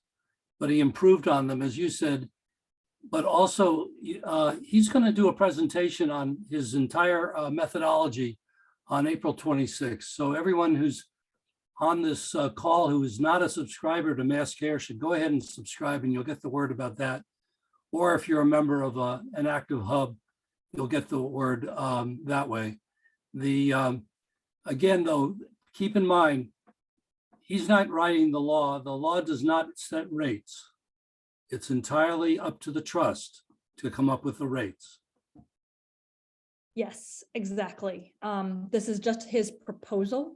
but he improved on them, as you said. But also, he's going to do a presentation on his entire methodology on April 26th. So everyone who's on this call who is not a subscriber to MassCare should go ahead and subscribe, and you'll get the word about that. Or if you're a member of an active hub, you'll get the word that way. Again, though, keep in mind, he's not writing the law. The law does not set rates. It's entirely up to the trust to come up with the rates. Yes, exactly. This is just his proposal.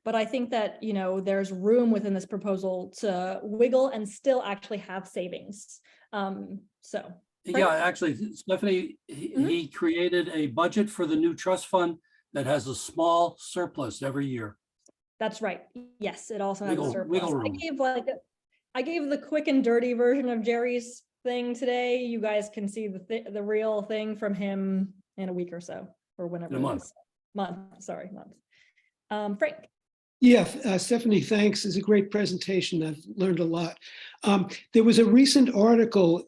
But I think that, there's room within this proposal to wiggle and still actually have savings. Yeah, actually, Stephanie, he created a budget for the new trust fund that has a small surplus every year. That's right. Yes, it also has a surplus. Wiggle room. I gave the quick and dirty version of Jerry's thing today. You guys can see the real thing from him in a week or so, or whenever. In a month. Month. Frank. Yeah, Stephanie, thanks. It's a great presentation. I've learned a lot. There was a recent article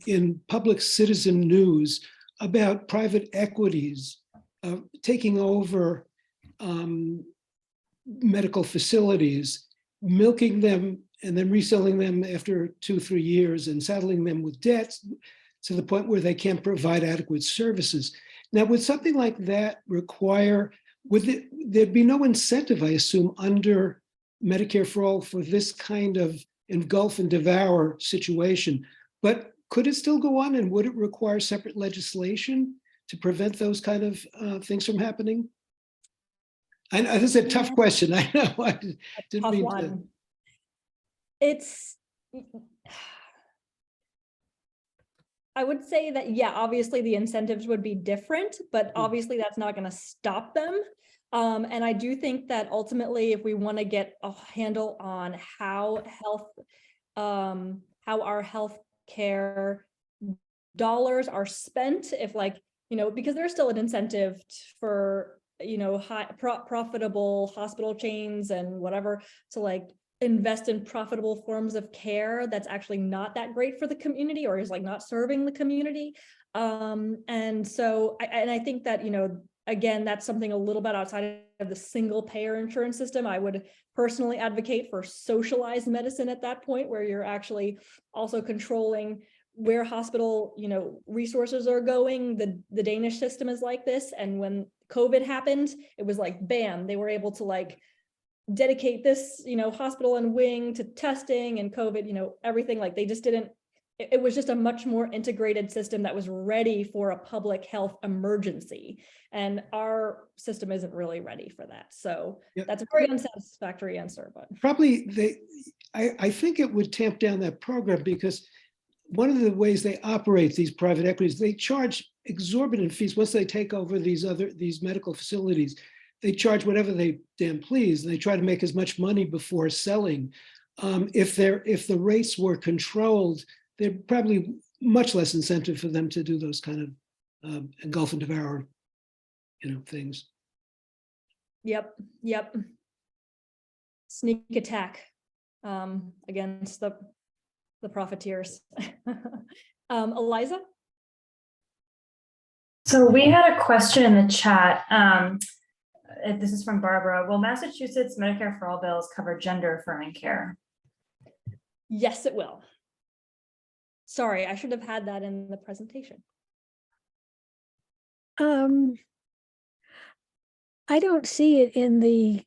in Public Citizen News about private equities taking over medical facilities, milking them and then reselling them after 2-3 years and saddling them with debts to the point where they can't provide adequate services. Now, would something like that require, there'd be no incentive, I assume, under Medicare for All for this kind of engulf and devour situation, but could it still go on, and would it require separate legislation to prevent those kind of things from happening? I know this is a tough question. I know. I didn't mean to. I would say that, yeah, obviously the incentives would be different, but obviously that's not going to stop them. And I do think that ultimately, if we want to get a handle on how our health care dollars are spent, if because there's still an incentive for, high profitable hospital chains and whatever to invest in profitable forms of care that's actually not that great for the community, or is not serving the community. And so I think that, again, that's something a little bit outside of the single payer insurance system. I would personally advocate for socialized medicine at that point, where you're actually also controlling where hospital, resources are going. The Danish system is like this. And when COVID happened, it was bam, they were able to dedicate this, hospital and wing to testing and COVID, everything. They just didn't, it was just a much more integrated system that was ready for a public health emergency. And our system isn't really ready for that. So that's a very unsatisfactory answer, but probably I think it would tamp down that program, because one of the ways they operate these private equities, they charge exorbitant fees once they take over these medical facilities. They charge whatever they damn please, and they try to make as much money before selling. If the rates were controlled, there's probably much less incentive for them to do those kind of engulf and devour, things. Yep. Sneak attack against the profiteers. Eliza? So we had a question in the chat. This is from Barbara. Will Massachusetts Medicare for All bills cover gender affirming care? Yes, it will. Sorry, I should have had that in the presentation. I don't see it in the,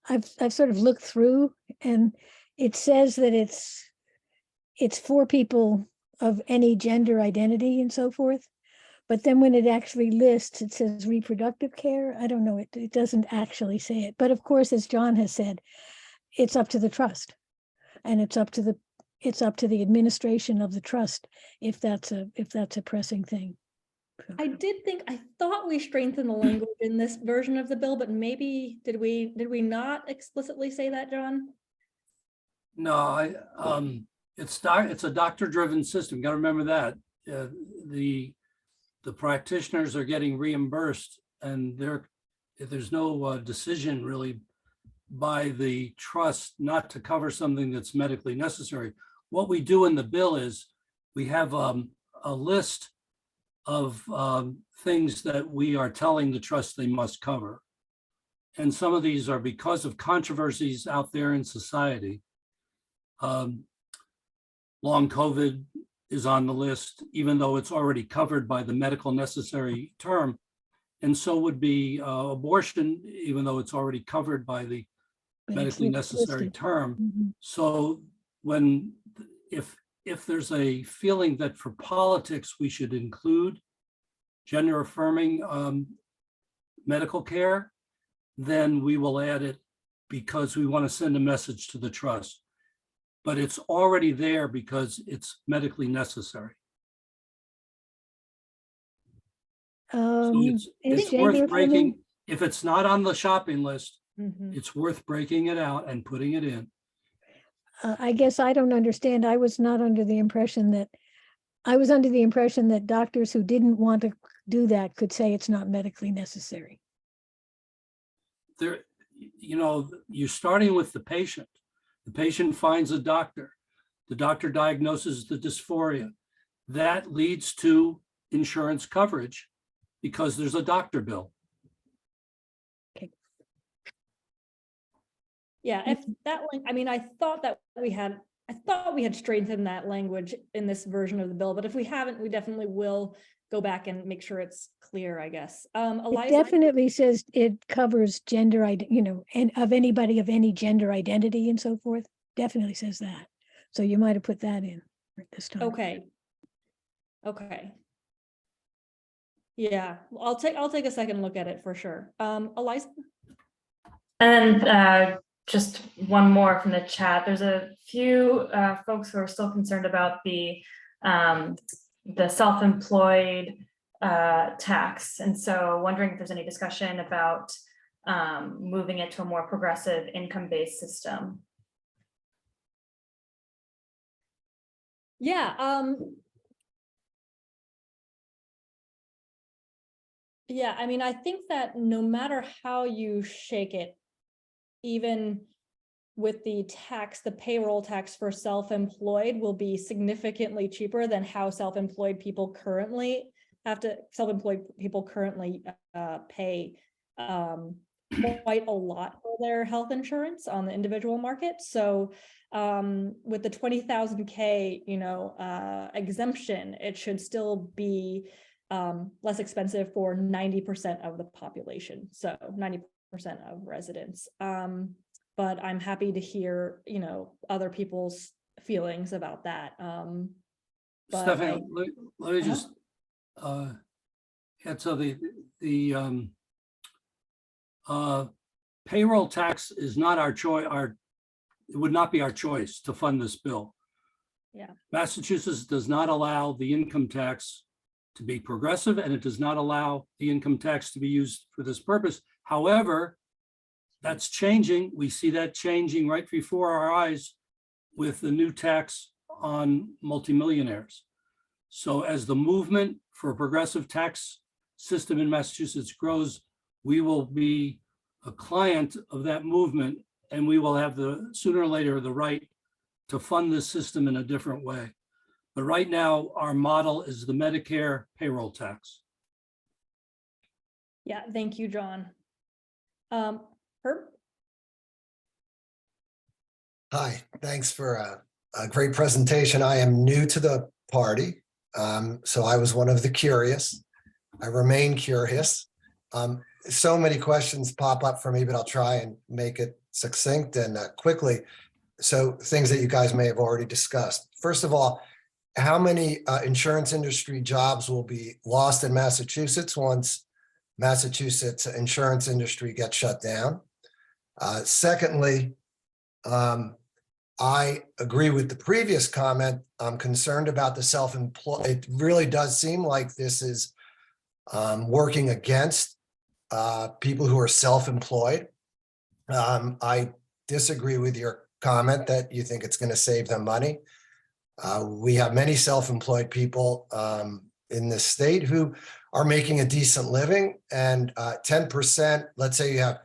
I've sort of looked through, and it says that it's for people of any gender identity and so forth. But then when it actually lists, it says reproductive care. I don't know, it doesn't actually say it. But of course, as John has said, it's up to the trust, and it's up to the administration of the trust if that's a pressing thing. I thought we strengthened the language in this version of the bill, but maybe did we not explicitly say that, John? No, it's a doctor-driven system. Got to remember that. The practitioners are getting reimbursed, and there's no decision really by the trust not to cover something that's medically necessary. What we do in the bill is we have a list of things that we are telling the trust they must cover. And some of these are because of controversies out there in society. Long COVID is on the list, even though it's already covered by the medical necessary term. And so would be abortion, even though it's already covered by the But it's medically listed. necessary term. Mhm. So if there's a feeling that for politics, we should include gender affirming medical care, then we will add it because we want to send a message to the trust. But it's already there because it's medically necessary. So it's gender worth affirming- breaking. If it's not on the shopping list, Mhm. it's worth breaking it out and putting it in. I guess I don't understand. I was under the impression that doctors who didn't want to do that could say it's not medically necessary. There, you're starting with the patient. The patient finds a doctor. The doctor diagnoses the dysphoria. That leads to insurance coverage because there's a doctor bill. Yeah, if that one, I mean, I thought we had strengthened that language in this version of the bill, but if we haven't, we definitely will go back and make sure it's clear, I guess. It Eliza, definitely says it covers gender, and of anybody of any gender identity and so forth. Definitely says that. So you might have put that in this time. okay. Yeah, I'll take a second look at it for sure. Eliza? And just one more from the chat. There's a few folks who are still concerned about the self-employed tax, and so wondering if there's any discussion about moving it to a more progressive income-based system. Yeah, yeah, I mean, I think that no matter how you shake it, even with the payroll tax for self-employed will be significantly cheaper than how self-employed people currently pay quite a lot for their health insurance on the individual market. So with the 20,000K, exemption, it should still be less expensive for 90% of the population. So 90% of residents. But I'm happy to hear, other people's feelings about that. Stephanie, let me just add, so the payroll tax is not our choice. It would not be our choice to fund this bill. Yeah. Massachusetts does not allow the income tax to be progressive, and it does not allow the income tax to be used for this purpose. However, that's changing. We see that changing right before our eyes with the new tax on multimillionaires. So as the movement for a progressive tax system in Massachusetts grows, we will be a client of that movement, and we will have sooner or later the right to fund this system in a different way. But right now, our model is the Medicare payroll tax. Yeah, thank you, John. Herb? Hi, thanks for a great presentation. I am new to the party, so I was one of the curious. I remain curious. So many questions pop up for me, but I'll try and make it succinct and quickly. So things that you guys may have already discussed. First of all, how many insurance industry jobs will be lost in Massachusetts once Massachusetts insurance industry gets shut down? Secondly, I agree with the previous comment. I'm concerned about the self-employed. It really does seem like this is working against people who are self-employed. I disagree with your comment that you think it's going to save them money. We have many self-employed people in this state who are making a decent living, and 10%, let's say you have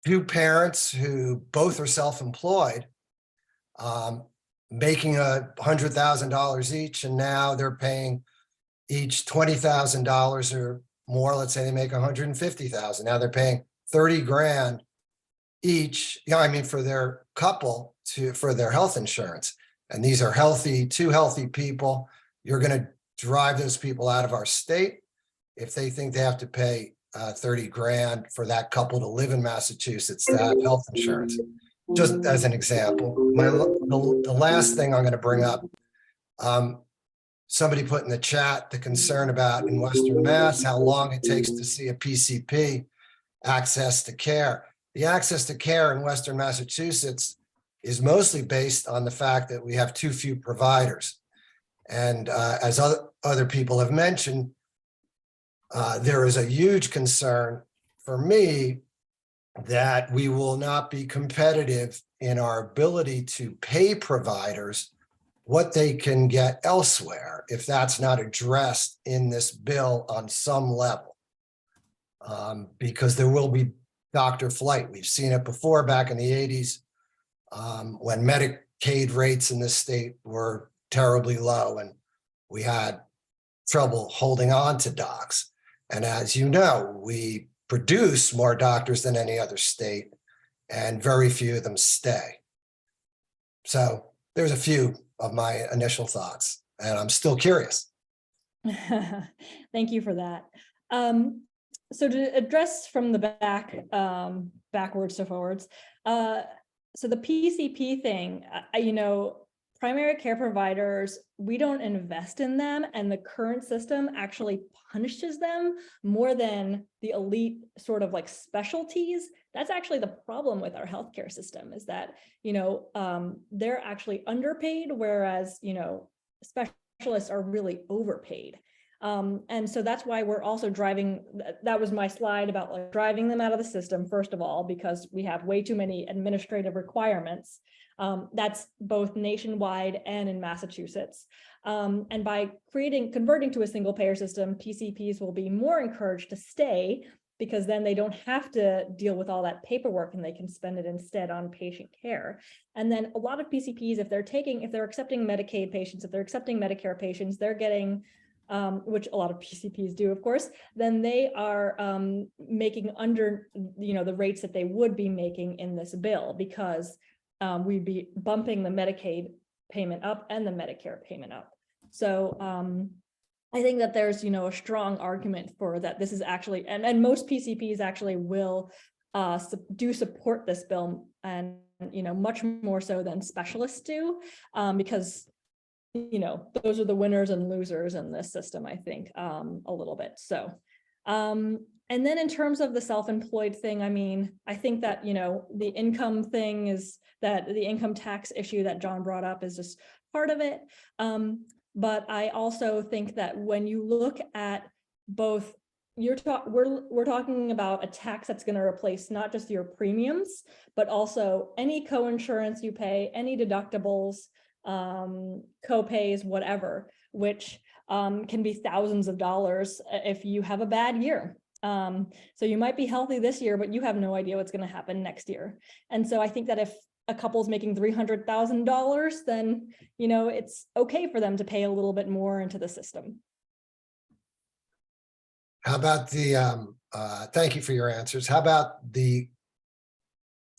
two parents who both are self-employed, making $100,000 each, and now they're paying each $20,000 or more. Let's say they make 150,000. Now they're paying 30 grand each. Yeah, I mean, for their couple for their health insurance. And these are two healthy people. You're going to drive those people out of our state if they think they have to pay 30 grand for that couple to live in Massachusetts to have health insurance. Just as an example, the last thing I'm going to bring up, somebody put in the chat the concern about in Western Mass, how long it takes to see a PCP access to care. The access to care in Western Massachusetts is mostly based on the fact that we have too few providers. And as other people have mentioned, there is a huge concern for me that we will not be competitive in our ability to pay providers what they can get elsewhere if that's not addressed in this bill on some level. Because there will be doctor flight. We've seen it before back in the 80s when Medicaid rates in this state were terribly low and we had trouble holding on to docs. And as you know, we produce more doctors than any other state, and very few of them stay. So there's a few of my initial thoughts, and I'm still curious. Thank you for that. So to address from the back, backwards to forwards, so the PCP thing, primary care providers, we don't invest in them, and the current system actually punishes them more than the elite sort of like specialties. That's actually the problem with our healthcare system, is that, they're actually underpaid, whereas, specialists are really overpaid. And so that's why we're also driving, that was my slide about like driving them out of the system, first of all, because we have way too many administrative requirements. That's both nationwide and in Massachusetts. And by converting to a single payer system, PCPs will be more encouraged to stay, because then they don't have to deal with all that paperwork and they can spend it instead on patient care. And then a lot of PCPs, if they're accepting Medicaid patients, if they're accepting Medicare patients, they're getting, which a lot of PCPs do, of course, then they are making under, the rates that they would be making in this bill, because we'd be bumping the Medicaid payment up and the Medicare payment up. So I think that there's, a strong argument for that. This is actually, and most PCPs actually will do support this bill, and, much more so than specialists do, because, those are the winners and losers in this system, I think, a little bit. So, and then in terms of the self-employed thing, I think that, the income thing is that the income tax issue that John brought up is just part of it. But I also think that when you look at both, we're talking about a tax that's going to replace not just your premiums, but also any co-insurance you pay, any deductibles, co-pays, whatever, which can be thousands of dollars if you have a bad year. So you might be healthy this year, but you have no idea what's going to happen next year. And so I think that if a couple's making $300,000, then, it's okay for them to pay a little bit more into the system. How about the, thank you for your answers. How about the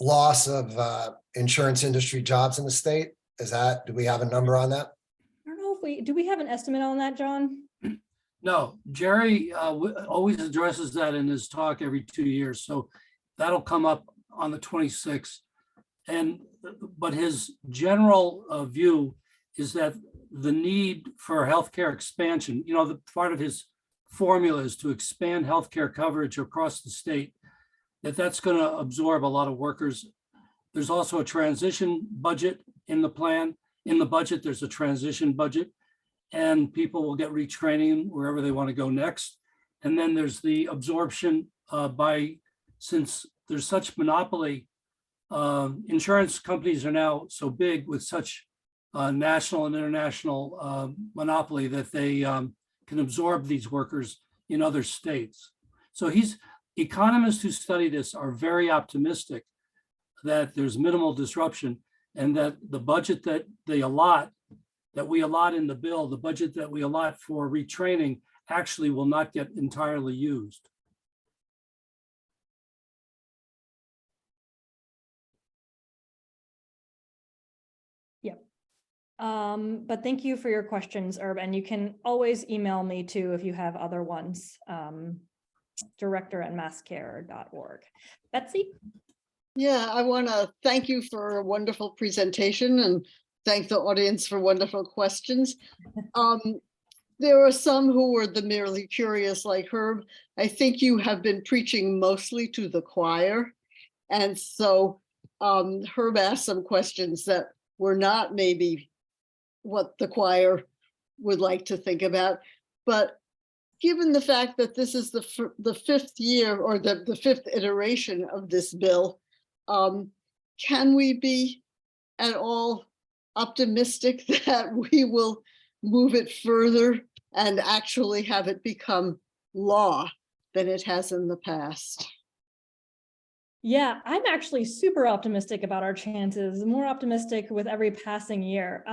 loss of insurance industry jobs in the state? Do we have a number on that? I don't know if do we have an estimate on that, John? No, Jerry always addresses that in his talk every 2 years. So that'll come up on the 26th. But his general view is that the need for healthcare expansion, the part of his formula is to expand healthcare coverage across the state, that's going to absorb a lot of workers. There's also a transition budget in the plan. In the budget, there's a transition budget, and people will get retraining wherever they want to go next. And then there's the absorption since there's such monopoly, insurance companies are now so big with such national and international monopoly that they can absorb these workers in other states. So economists who study this are very optimistic that there's minimal disruption and that the budget that we allot in the bill, the budget that we allot for retraining actually will not get entirely used. But thank you for your questions, Herb, and you can always email me too if you have other ones. Director@masscare.org. Betsy? Yeah, I want to thank you for a wonderful presentation and thank the audience for wonderful questions. There are some who were the merely curious like Herb. I think you have been preaching mostly to the choir. And so Herb asked some questions that were not maybe what the choir would like to think about. But given the fact that this is the fifth year or the fifth iteration of this bill, can we be at all optimistic that we will move it further and actually have it become law than it has in the past? Yeah, I'm actually super optimistic about our chances, more optimistic with every passing year.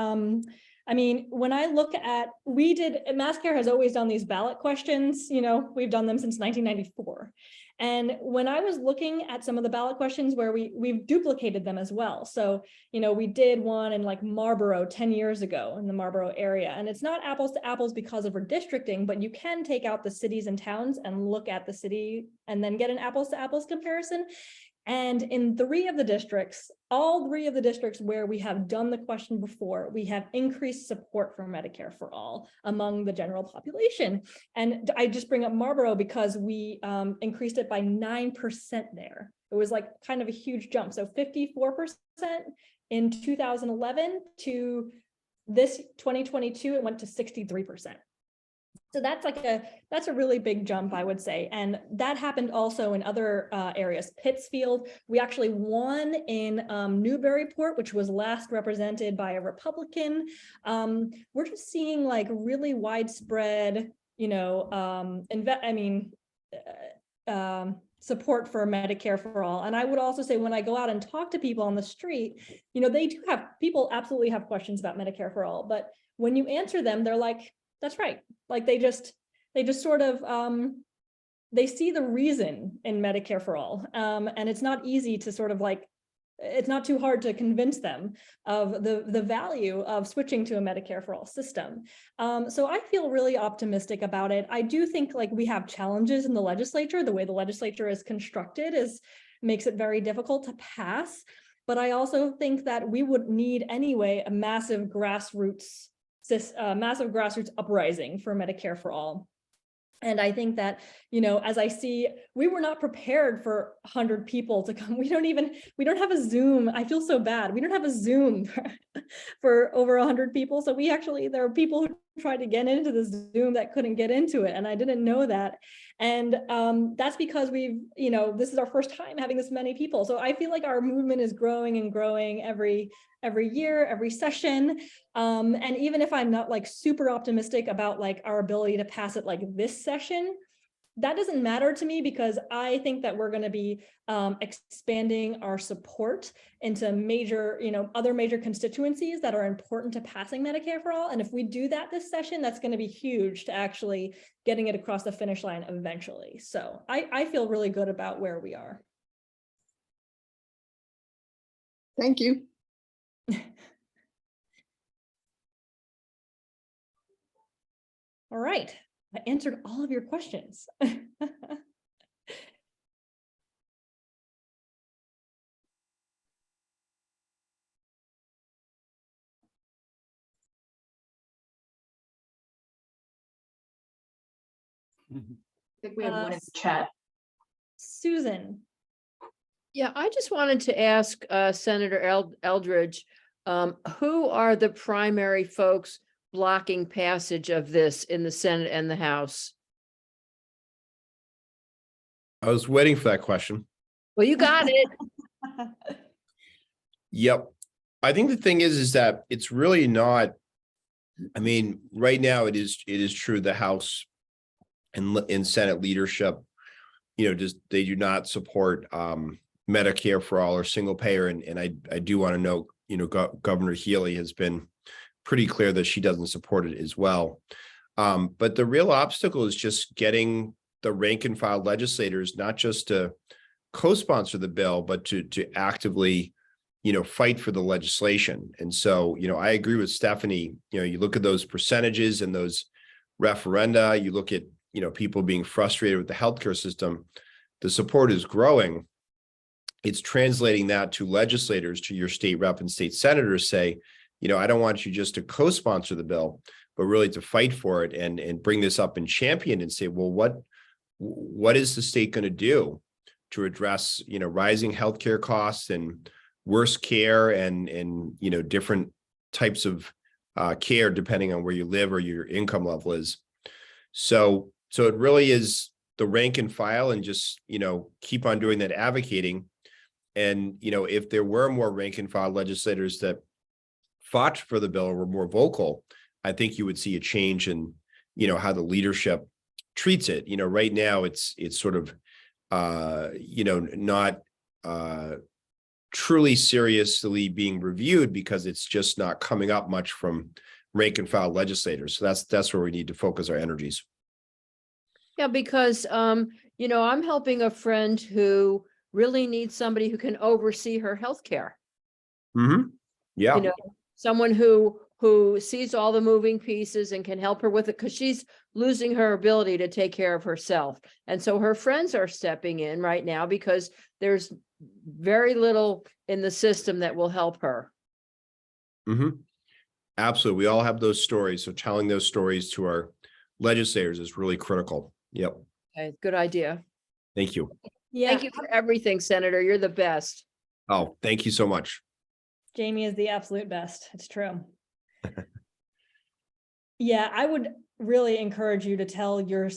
I mean, when I look at, MassCare has always done these ballot questions, we've done them since 1994. And when I was looking at some of the ballot questions where we've duplicated them as well. So, we did one in like Marlboro 10 years ago in the Marlboro area, and it's not apples to apples because of redistricting, but you can take out the cities and towns and look at the city and then get an apples to apples comparison. And in all three of the districts where we have done the question before, we have increased support for Medicare for all among the general population. And I just bring up Marlboro because we increased it by 9% there. It was like kind of a huge jump. So 54% in 2011 to this 2022, it went to 63%. So that's a really big jump, I would say. And that happened also in other areas. Pittsfield, we actually won in Newburyport, which was last represented by a Republican. We're just seeing like really widespread, support for Medicare for all. And I would also say when I go out and talk to people on the street, people absolutely have questions about Medicare for all, but when you answer them, they're like, that's right. Like they just sort of, they see the reason in Medicare for all. And it's not easy to sort of like, it's not too hard to convince them of the value of switching to a Medicare for all system. So I feel really optimistic about it. I do think like we have challenges in the legislature. The way the legislature is constructed makes it very difficult to pass. But I also think that we would need anyway a massive grassroots uprising for Medicare for all. And I think that, as I see, we were not prepared for 100 people to come. We don't have a Zoom. I feel so bad. We don't have a Zoom for over 100 people. So there are people who tried to get into the Zoom that couldn't get into it. And I didn't know that. And that's because this is our first time having this many people. So I feel like our movement is growing and growing every year, every session. And even if I'm not like super optimistic about like our ability to pass it like this session, that doesn't matter to me because I think that we're going to be expanding our support into other major constituencies that are important to passing Medicare for all. And if we do that this session, that's going to be huge to actually getting it across the finish line eventually. So I feel really good about where we are. Thank you. All right, I answered all of your questions. I think we have one in the chat. Susan. Yeah, I just wanted to ask Senator Eldridge, who are the primary folks blocking passage of this in the Senate and the House? I was waiting for that question. Well, you got it. Yep. I think the thing is that it's really not, I mean, right now it is true the House and Senate leadership, just they do not support Medicare for all or single payer. And I do want to note, Governor Healy has been pretty clear that she doesn't support it as well. But the real obstacle is just getting the rank and file legislators not just to co-sponsor the bill, but to actively, fight for the legislation. And so, I agree with Stephanie. You look at those percentages and those referenda, you look at, people being frustrated with the healthcare system, the support is growing. It's translating that to legislators, to your state rep and state senators say, I don't want you just to co-sponsor the bill, but really to fight for it and bring this up and champion and say, well, what is the state going to do to address, rising healthcare costs and worse care and different types of care depending on where you live or your income level is. So it really is the rank and file and just, keep on doing that advocating. And, if there were more rank and file legislators that fought for the bill or were more vocal, I think you would see a change in, how the leadership treats it. Right now it's sort of, not truly seriously being reviewed because it's just not coming up much from rank and file legislators. So that's where we need to focus our energies. Yeah, because, I'm helping a friend who really needs somebody who can oversee her healthcare. Mm-hmm. Yeah. Someone who sees all the moving pieces and can help her with it because she's losing her ability to take care of herself. And so her friends are stepping in right now because there's very little in the system that will help her. Mm-hmm. Absolutely. We all have those stories. So telling those stories to our legislators is really critical. Yep. Okay, good idea. Thank you. Yeah, Thank you for everything, Senator. You're the best. Oh, thank you so much. Jamie is the absolute best. It's true. Yeah, I would really encourage you to tell your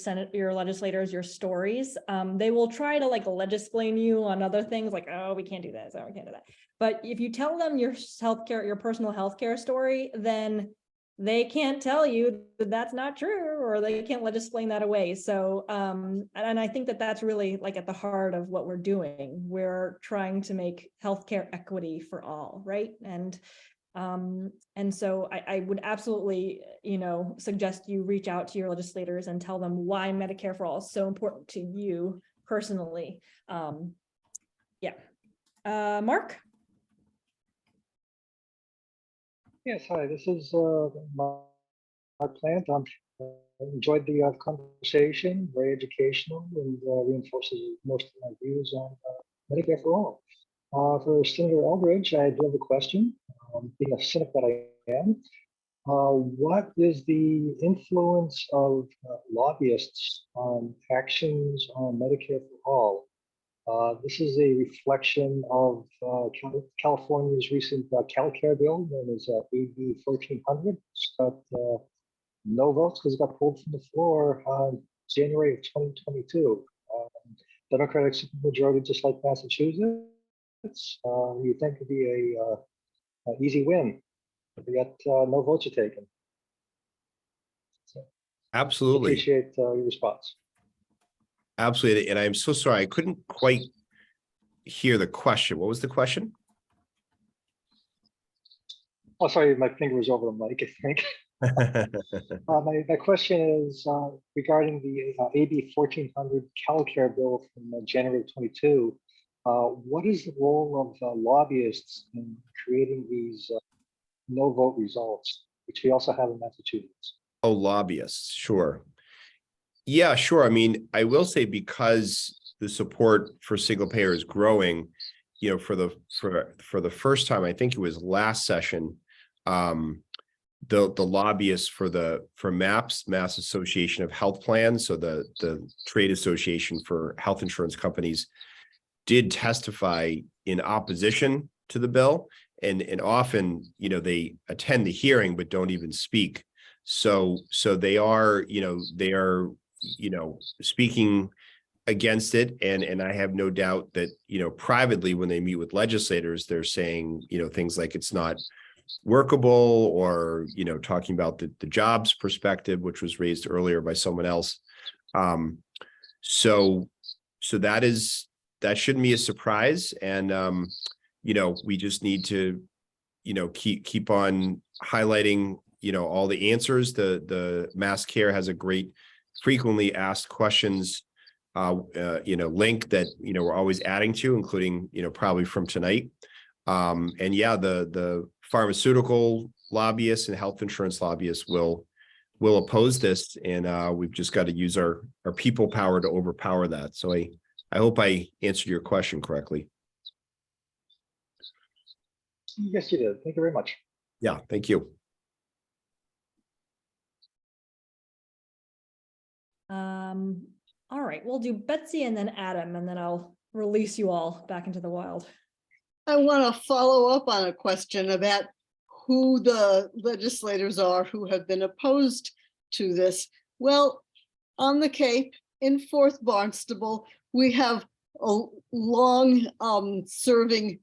legislators your stories. They will try to legisplain you on other things like, oh, we can't do this, oh, we can't do that. But if you tell them your personal healthcare story, then they can't tell you that that's not true, or they can't legislate that away. So, and I think that that's really at the heart of what we're doing. We're trying to make healthcare equity for all, right? And so I would absolutely, suggest you reach out to your legislators and tell them why Medicare for All is so important to you personally. Yeah. Mark? Yes, hi, this is Mark Plant. I enjoyed the conversation, very educational, and reinforces most of my views on Medicare for All. For Senator Eldridge, I do have a question. Being a cynic that I am, what is the influence of lobbyists on actions on Medicare for All? This is a reflection of California's recent CalCare bill, known as AB 1400. It's got no votes because it got pulled from the floor on January of 2022. Democratic supermajority, just like Massachusetts. You think it'd be an easy win, but yet no votes are taken. So, Absolutely. Appreciate your response. Absolutely. And I'm so sorry, I couldn't quite hear the question. What was the question? Oh, sorry, my finger was over the mic, I think. My question is regarding the AB 1400 CalCare bill from January of 22. What is the role of lobbyists in creating these no vote results, which we also have in Massachusetts? Oh, lobbyists, sure. Yeah, sure. I mean, I will say because the support for single payer is growing, for the first time, I think it was last session, the lobbyists for MAPS, Mass Association of Health Plans, so the trade association for health insurance companies, did testify in opposition to the bill, and often they attend the hearing but don't even speak. So they are speaking against it, and I have no doubt that, privately when they meet with legislators, they're saying, things like it's not workable, or, talking about the jobs perspective, which was raised earlier by someone else. So that shouldn't be a surprise. And, we just need to, keep on highlighting, all the answers. The MassCare has a great frequently asked questions, link that, we're always adding to, including, probably from tonight. And yeah, the pharmaceutical lobbyists and health insurance lobbyists will oppose this. And we've just got to use our people power to overpower that. So I hope I answered your question correctly. Yes, you did. Thank you very much. Yeah, thank you. All right, we'll do Betsy and then Adam, and then I'll release you all back into the wild. I want to follow up on a question about who the legislators are who have been opposed to this. Well, on the Cape in Fourth Barnstable, we have a long serving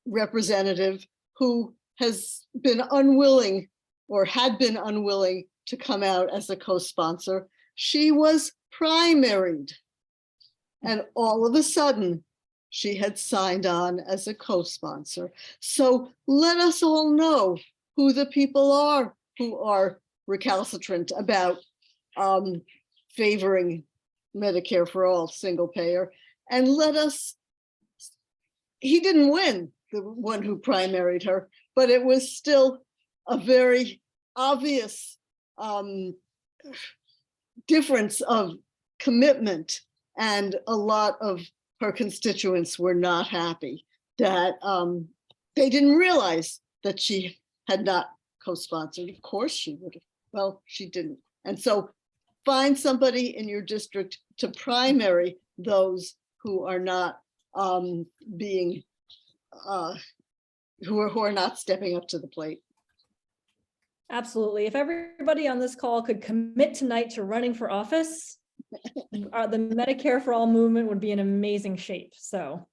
representative who has been unwilling, or had been unwilling, to come out as a co-sponsor. She was primaried, and all of a sudden she had signed on as a co-sponsor. So let us all know who the people are who are recalcitrant about favoring Medicare for all, single payer. And he didn't win, the one who primaried her, but it was still a very obvious difference of commitment, and a lot of her constituents were not happy that they didn't realize that she had not co-sponsored. Of course she would have. Well, she didn't. And so find somebody in your district to primary those who are not who are not stepping up to the plate. Absolutely. If everybody on this call could commit tonight to running for office, the Medicare for All movement would be in amazing shape. So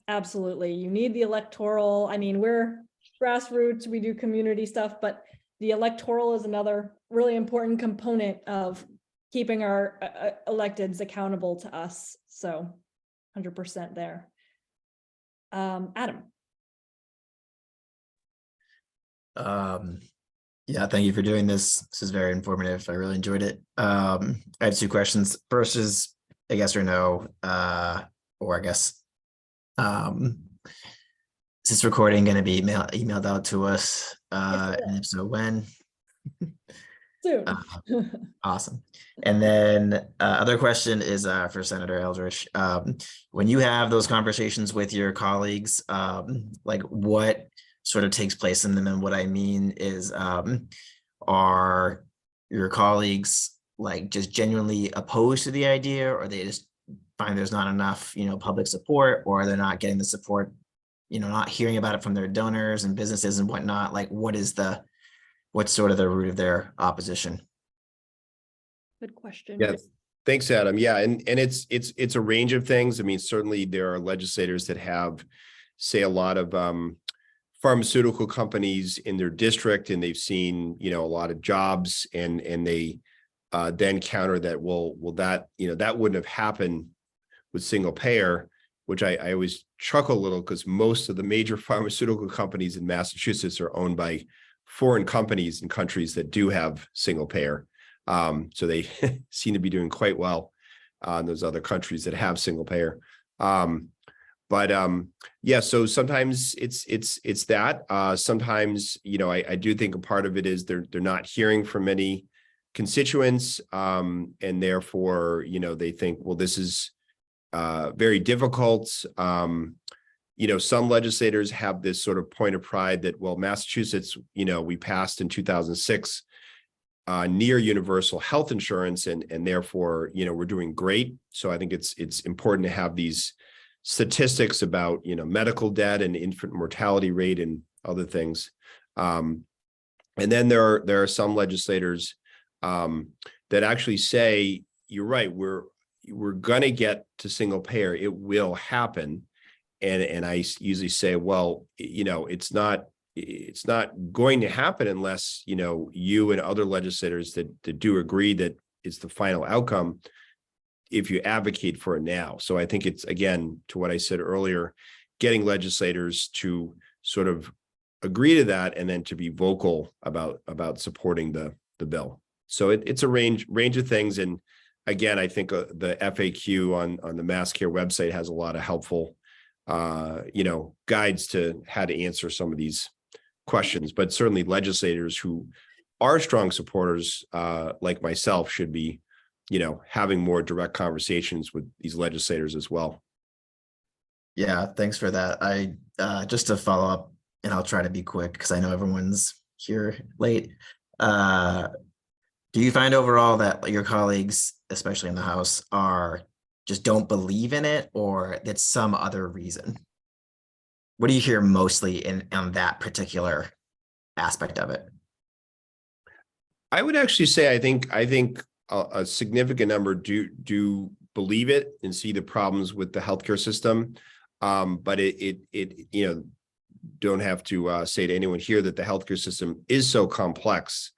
absolutely, you need the electoral. I mean, we're grassroots, we do community stuff, but the electoral is another really important component of keeping our electeds accountable to us. So 100% there. Adam. Yeah, thank you for doing this. This is very informative. I really enjoyed it. I have two questions. First is a yes or no, or I guess, is this recording going to be emailed out to us? And if so, when? Soon. Awesome. And then other question is for Senator Eldridge. When you have those conversations with your colleagues, like what sort of takes place in them? And what I mean is, are your colleagues like just genuinely opposed to the idea, or they just find there's not enough, public support, or they're not getting the support, not hearing about it from their donors and businesses and whatnot? Like, what's sort of the root of their opposition? Good question. Yeah, thanks, Adam. Yeah, and it's a range of things. I mean, certainly there are legislators that have, say, a lot of pharmaceutical companies in their district, and they've seen, a lot of jobs, and they then counter that, well, that, that wouldn't have happened with single payer, which I always chuckle a little, because most of the major pharmaceutical companies in Massachusetts are owned by foreign companies in countries that do have single payer. So they seem to be doing quite well in those other countries that have single payer. But yeah, so sometimes it's that. Sometimes, I do think a part of it is they're not hearing from many constituents, and therefore, they think, well, this is very difficult. Some legislators have this sort of point of pride that, well, Massachusetts, we passed in 2006 near universal health insurance, and therefore, we're doing great. So I think it's important to have these statistics about, medical debt and infant mortality rate and other things. And then there are some legislators that actually say, you're right, we're, we're gonna get to single payer. It will happen. And I usually say, well, it's not going to happen unless, you and other legislators that do agree that it's the final outcome if you advocate for it now. So I think it's, again, to what I said earlier, getting legislators to sort of agree to that and then to be vocal about supporting the bill. So it's a range of things. And again, I think the FAQ on the MassCare website has a lot of helpful guides to how to answer some of these questions, but certainly legislators who are strong supporters, like myself, should be, having more direct conversations with these legislators as well. Yeah, thanks for that. I just to follow up, and I'll try to be quick because I know everyone's here late. Do you find overall that your colleagues, especially in the House, just don't believe in it, or that's some other reason? What do you hear mostly on that particular aspect of it? I would actually say I think a significant number do believe it and see the problems with the healthcare system, but it don't have to say to anyone here that the healthcare system is so complex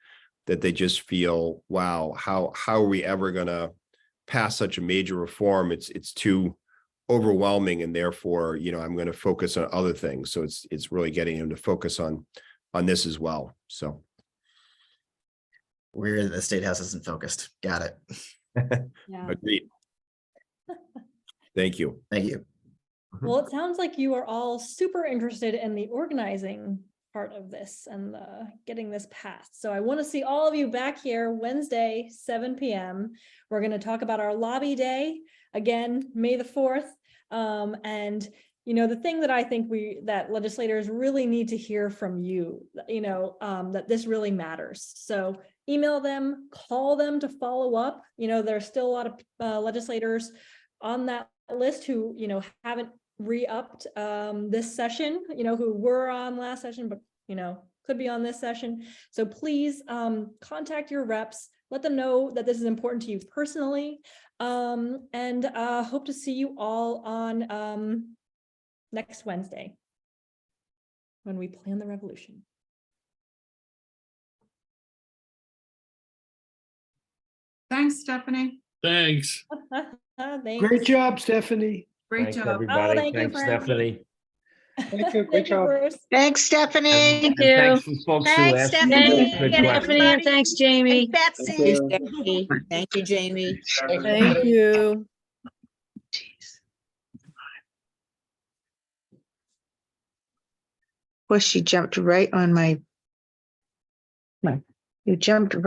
that they just feel, wow, how are we ever going to pass such a major reform? It's too overwhelming, and therefore, I'm going to focus on other things. So it's really getting them to focus on this as well. So where the State House isn't focused. Got it. Yeah. Agreed. Thank you. Thank you. Well, it sounds like you are all super interested in the organizing part of this and getting this passed. So I want to see all of you back here Wednesday, 7 p.m. We're going to talk about our lobby day again, May the 4th. And the thing that I think that legislators really need to hear from you, that this really matters. So email them, call them to follow up. There's still a lot of legislators on that list who, haven't re-upped this session, who were on last session, but, could be on this session. So please contact your reps, let them know that this is important to you personally, and hope to see you all on next Wednesday when we plan the revolution. Thanks, Stephanie. Thanks. Thanks. Great job, Stephanie. Great job. Everybody. thank you Thanks, for having me. Stephanie. Thank you. Great Thank you, job. Bruce. Thanks, Stephanie. And thanks to folks who asked good questions. Thanks, Jamie. Betsy. Thank you, Jamie. Thank you. Well, she jumped right on you jumped right